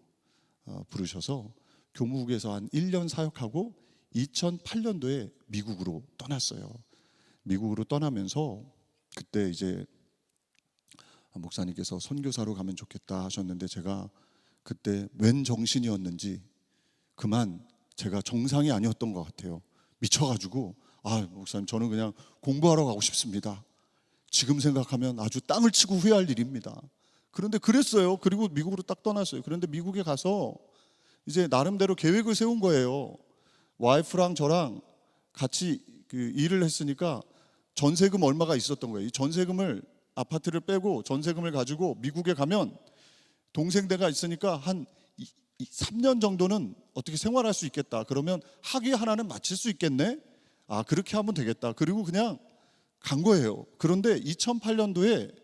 부르셔서 교무국에서 한 1년 사역하고 2008년도에 미국으로 떠났어요. 미국으로 떠나면서 그때 이제 목사님께서 선교사로 가면 좋겠다 하셨는데 제가 그때 웬 정신이었는지 그만 제가 정상이 아니었던 것 같아요. 미쳐가지고 목사님 저는 그냥 공부하러 가고 싶습니다. 지금 생각하면 아주 땅을 치고 후회할 일입니다. 그런데 그랬어요. 그리고 미국으로 딱 떠났어요. 그런데 미국에 가서 이제 나름대로 계획을 세운 거예요. 와이프랑 저랑 같이 일을 했으니까 전세금 얼마가 있었던 거예요. 이 전세금을 아파트를 빼고 전세금을 가지고 미국에 가면 동생대가 있으니까 한 3년 정도는 어떻게 생활할 수 있겠다. 그러면 학위 하나는 마칠 수 있겠네. 그렇게 하면 되겠다. 그리고 그냥 간 거예요. 그런데 2008년도에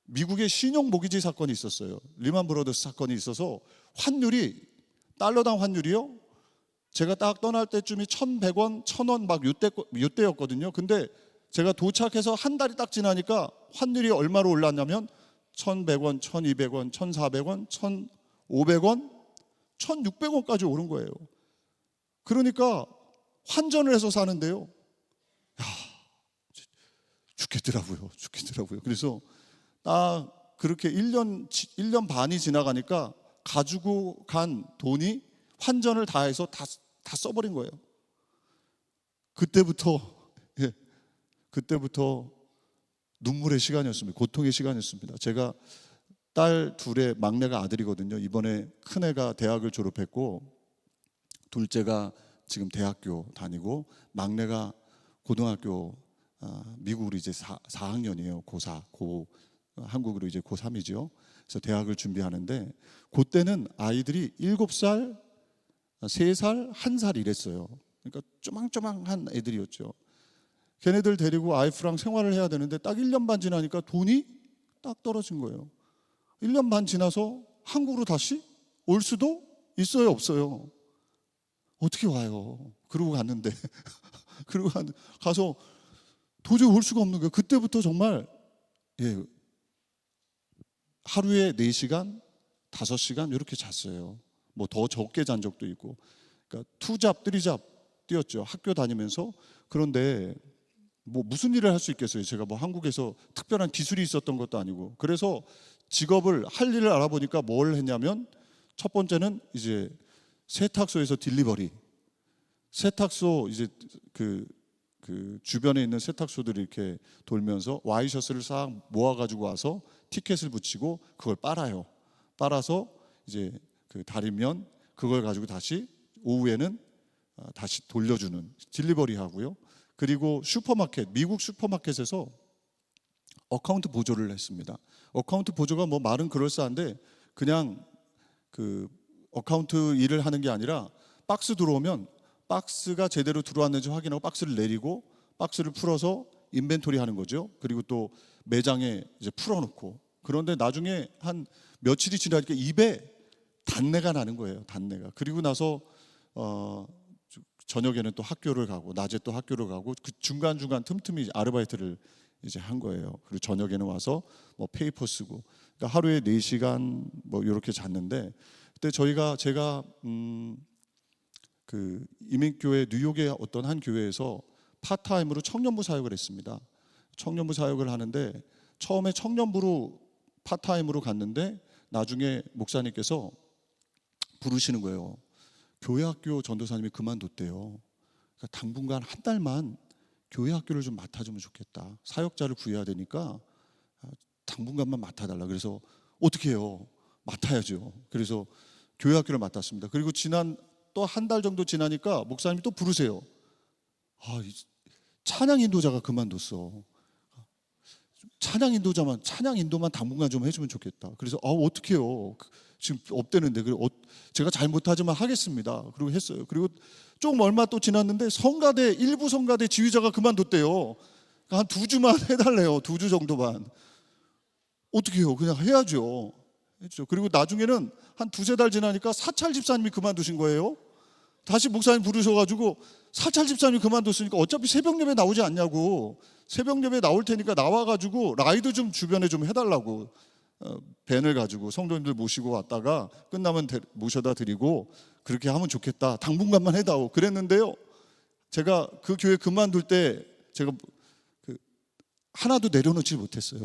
미국의 신용 모기지 사건이 있었어요. 리만 브러더스 사건이 있어서 환율이 달러당 환율이요. 제가 딱 떠날 때쯤이 1,100원, 1,000원 막 이때였거든요. 근데 제가 도착해서 한 달이 딱 지나니까 환율이 얼마로 올랐냐면 1,100원, 1,200원, 1,400원, 1,500원, 1,600원까지 오른 거예요. 그러니까 환전을 해서 사는데요. 죽겠더라고요. 그래서 딱 그렇게 1년 반이 지나가니까 가지고 간 돈이 환전을 다 해서 다 써버린 거예요. 그때부터 예, 그때부터 눈물의 시간이었습니다. 고통의 시간이었습니다. 제가 딸 둘의 막내가 아들이거든요. 이번에 큰애가 대학을 졸업했고 둘째가 지금 대학교 다니고 막내가 고등학교 미국으로 이제 4학년이에요. 고4, 한국으로 이제 고3이죠. 그래서 대학을 준비하는데 그때는 아이들이 7살, 3살, 1살 이랬어요. 그러니까 쪼망쪼망한 애들이었죠. 걔네들 데리고 와이프랑 생활을 해야 되는데 딱 1년 반 지나니까 돈이 딱 떨어진 거예요. 1년 반 지나서 한국으로 다시 올 수도 있어요, 없어요? 어떻게 와요? 그러고 갔는데 그러고 가서 도저히 올 수가 없는 거예요. 그때부터 정말 하루에 4시간, 5시간 이렇게 잤어요. 뭐 더 적게 잔 적도 있고. 그러니까 2잡, 3잡 뛰었죠. 학교 다니면서. 그런데 뭐 무슨 일을 할 수 있겠어요. 제가 뭐 한국에서 특별한 기술이 있었던 것도 아니고. 그래서 직업을 할 일을 알아보니까 뭘 했냐면 첫 번째는 이제 세탁소에서 딜리버리. 세탁소 이제 그 주변에 있는 세탁소들이 이렇게 돌면서 와이셔츠를 싹 모아가지고 와서 티켓을 붙이고 그걸 빨아요. 빨아서 이제 그 다리면 그걸 가지고 다시 오후에는 다시 돌려주는 딜리버리 하고요. 그리고 슈퍼마켓, 미국 슈퍼마켓에서 어카운트 보조를 했습니다. 어카운트 보조가 뭐 말은 그럴싸한데 그냥 그 어카운트 일을 하는 게 아니라 박스 들어오면 박스가 제대로 들어왔는지 확인하고 박스를 내리고 박스를 풀어서 인벤토리 하는 거죠. 그리고 또 매장에 이제 풀어놓고. 그런데 나중에 한 며칠이 지나니까 입에 단내가 나는 거예요. 단내가. 그리고 나서 저녁에는 또 학교를 가고 낮에 또 학교를 가고 그 중간중간 틈틈이 아르바이트를 이제 한 거예요. 그리고 저녁에는 와서 뭐 페이퍼 쓰고. 그러니까 하루에 4시간 뭐 이렇게 잤는데 그때 제가 그 이민교회 뉴욕의 어떤 한 교회에서 파트타임으로 청년부 사역을 했습니다. 청년부 사역을 하는데 처음에 청년부로 파트타임으로 갔는데 나중에 목사님께서 부르시는 거예요. 교회 학교 전도사님이 그만뒀대요. 그러니까 당분간 한 달만 교회 학교를 좀 맡아주면 좋겠다. 사역자를 구해야 되니까 당분간만 맡아달라. 그래서 어떻게 해요? 맡아야죠. 그래서 교회 학교를 맡았습니다. 그리고 지난 또 한 달 정도 지나니까 목사님이 또 부르세요. 찬양 인도자가 그만뒀어. 찬양 인도만 당분간 좀 해주면 좋겠다. 그래서 어떻게 해요? 지금 없대는데 제가 잘못하지만 하겠습니다. 그리고 했어요. 그리고 조금 얼마 또 지났는데 일부 성가대 지휘자가 그만뒀대요. 한 2주만 해달래요. 2주 정도만. 어떻게 해요? 그냥 해야죠. 했죠. 그리고 나중에는 한 2-3달 지나니까 사찰 집사님이 그만두신 거예요. 다시 목사님 부르셔가지고 사찰 집사님이 그만뒀으니까 어차피 새벽 예배 나오지 않냐고. 새벽 예배 나올 테니까 나와가지고 라이드 좀 주변에 좀 해달라고. 밴을 가지고 성도님들 모시고 왔다가 끝나면 모셔다 드리고 그렇게 하면 좋겠다. 당분간만 해다오. 그랬는데요. 제가 그 교회 그만둘 때 제가 하나도 내려놓지 못했어요.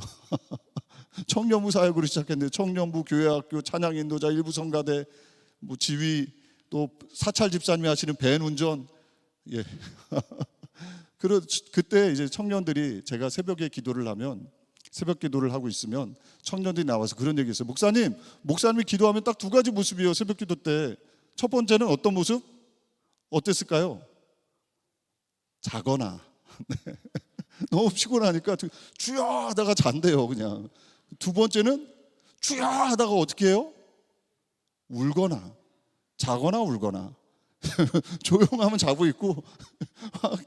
청년부 사역으로 시작했는데 청년부, 교회학교, 찬양 인도자, 일부 성가대, 뭐 지휘, 또 사찰 집사님이 하시는 밴 운전. 그때 이제 청년들이 제가 새벽에 기도를 하면 새벽 기도를 하고 있으면 청년들이 나와서 그런 얘기 했어요. 목사님이 기도하면 딱 2가지 모습이에요. 새벽 기도 때. 첫 번째는 어떤 모습? 어땠을까요? 자거나 너무 피곤하니까 주여 하다가 잔대요. 그냥. 2번째는 주여 하다가 어떻게 해요? 울거나 자거나 울거나. 조용하면 자고 있고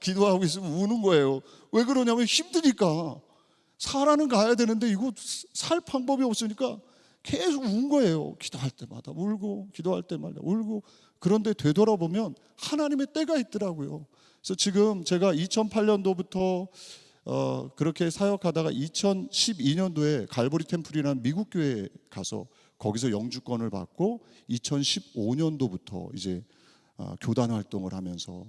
기도하고 있으면 우는 거예요. 왜 그러냐면 힘드니까. 살아는 가야 되는데 이거 살 방법이 없으니까 계속 운 거예요. 기도할 때마다 울고 기도할 때마다 울고. 그런데 되돌아보면 하나님의 때가 있더라고요. 그래서 지금 제가 2008년도부터 그렇게 사역하다가 2012년도에 갈보리 템플이라는 미국 교회에 가서 거기서 영주권을 받고 2015년도부터 이제 교단 활동을 하면서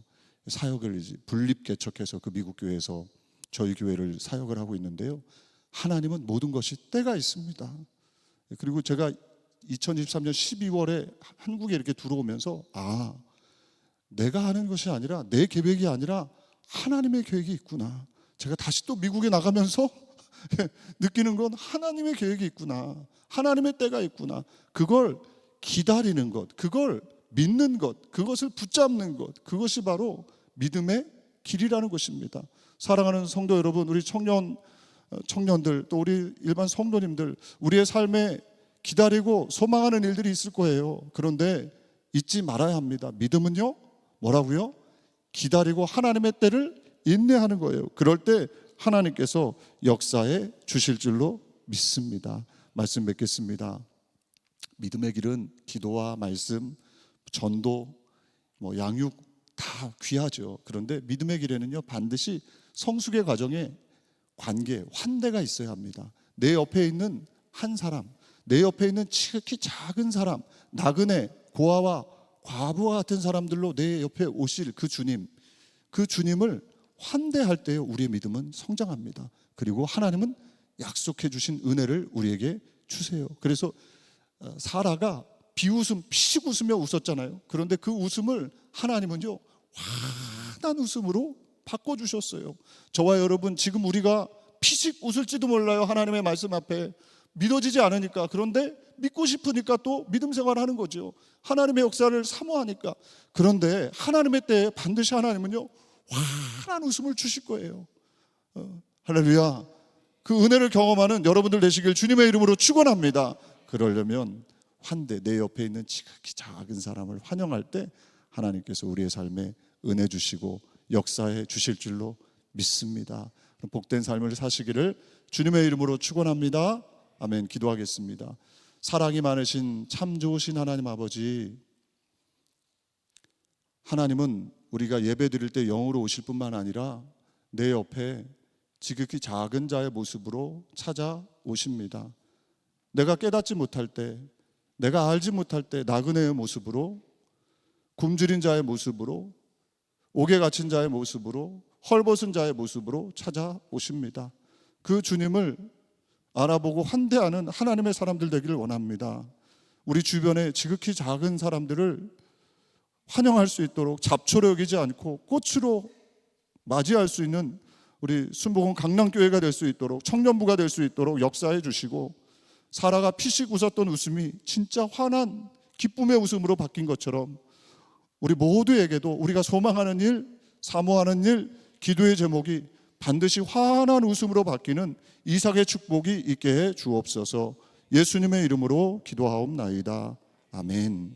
사역을 이제 분립 개척해서 그 미국 교회에서 저희 교회를 사역을 하고 있는데요. 하나님은 모든 것이 때가 있습니다. 그리고 제가 2023년 12월에 한국에 이렇게 들어오면서 내가 하는 것이 아니라, 내 계획이 아니라 하나님의 계획이 있구나. 제가 다시 또 미국에 나가면서 느끼는 건 하나님의 계획이 있구나. 하나님의 때가 있구나. 그걸 기다리는 것, 그걸 믿는 것, 그것을 붙잡는 것, 그것이 바로 믿음의 길이라는 것입니다. 사랑하는 성도 여러분, 우리 청년들, 또 우리 일반 성도님들, 우리의 삶에 기다리고 소망하는 일들이 있을 거예요. 그런데 잊지 말아야 합니다. 믿음은요, 뭐라고요? 기다리고 하나님의 때를 인내하는 거예요. 그럴 때 하나님께서 역사해 주실 줄로 믿습니다. 말씀 맺겠습니다. 믿음의 길은 기도와 말씀, 전도, 양육 다 귀하죠. 그런데 믿음의 길에는요, 반드시 성숙의 과정에 관계, 환대가 있어야 합니다. 내 옆에 있는 한 사람, 내 옆에 있는 지극히 작은 사람, 나그네, 고아와 과부와 같은 사람들로 내 옆에 오실 그 주님, 그 주님을 환대할 때에 우리의 믿음은 성장합니다. 그리고 하나님은 약속해 주신 은혜를 우리에게 주세요. 그래서 사라가 비웃음, 피식 웃으며 웃었잖아요. 그런데 그 웃음을 하나님은요, 환한 웃음으로 바꿔주셨어요. 저와 여러분, 지금 우리가 피식 웃을지도 몰라요. 하나님의 말씀 앞에 믿어지지 않으니까. 그런데 믿고 싶으니까 또 믿음 생활하는 거죠. 하나님의 역사를 사모하니까. 그런데 하나님의 때에 반드시 하나님은요, 환한 웃음을 주실 거예요. 할렐루야. 그 은혜를 경험하는 여러분들 되시길 주님의 이름으로 축원합니다. 그러려면 환대, 내 옆에 있는 지극히 작은 사람을 환영할 때 하나님께서 우리의 삶에 은혜 주시고 역사해 주실 줄로 믿습니다. 복된 삶을 사시기를 주님의 이름으로 축원합니다. 아멘. 기도하겠습니다. 사랑이 많으신 참 좋으신 하나님 아버지, 하나님은 우리가 예배 드릴 때 영으로 오실 뿐만 아니라 내 옆에 지극히 작은 자의 모습으로 찾아오십니다. 내가 깨닫지 못할 때, 내가 알지 못할 때 나그네의 모습으로, 굶주린 자의 모습으로, 옥에 갇힌 자의 모습으로, 헐벗은 자의 모습으로 찾아오십니다. 그 주님을 알아보고 환대하는 하나님의 사람들 되기를 원합니다. 우리 주변에 지극히 작은 사람들을 환영할 수 있도록 잡초로 여기지 않고 꽃으로 맞이할 수 있는 우리 순복음 강남교회가 될 수 있도록, 청년부가 될 수 있도록 역사해 주시고, 사라가 피식 웃었던 웃음이 진짜 환한 기쁨의 웃음으로 바뀐 것처럼 우리 모두에게도 우리가 소망하는 일, 사모하는 일, 기도의 제목이 반드시 환한 웃음으로 바뀌는 이삭의 축복이 있게 해 주옵소서. 예수님의 이름으로 기도하옵나이다. 아멘.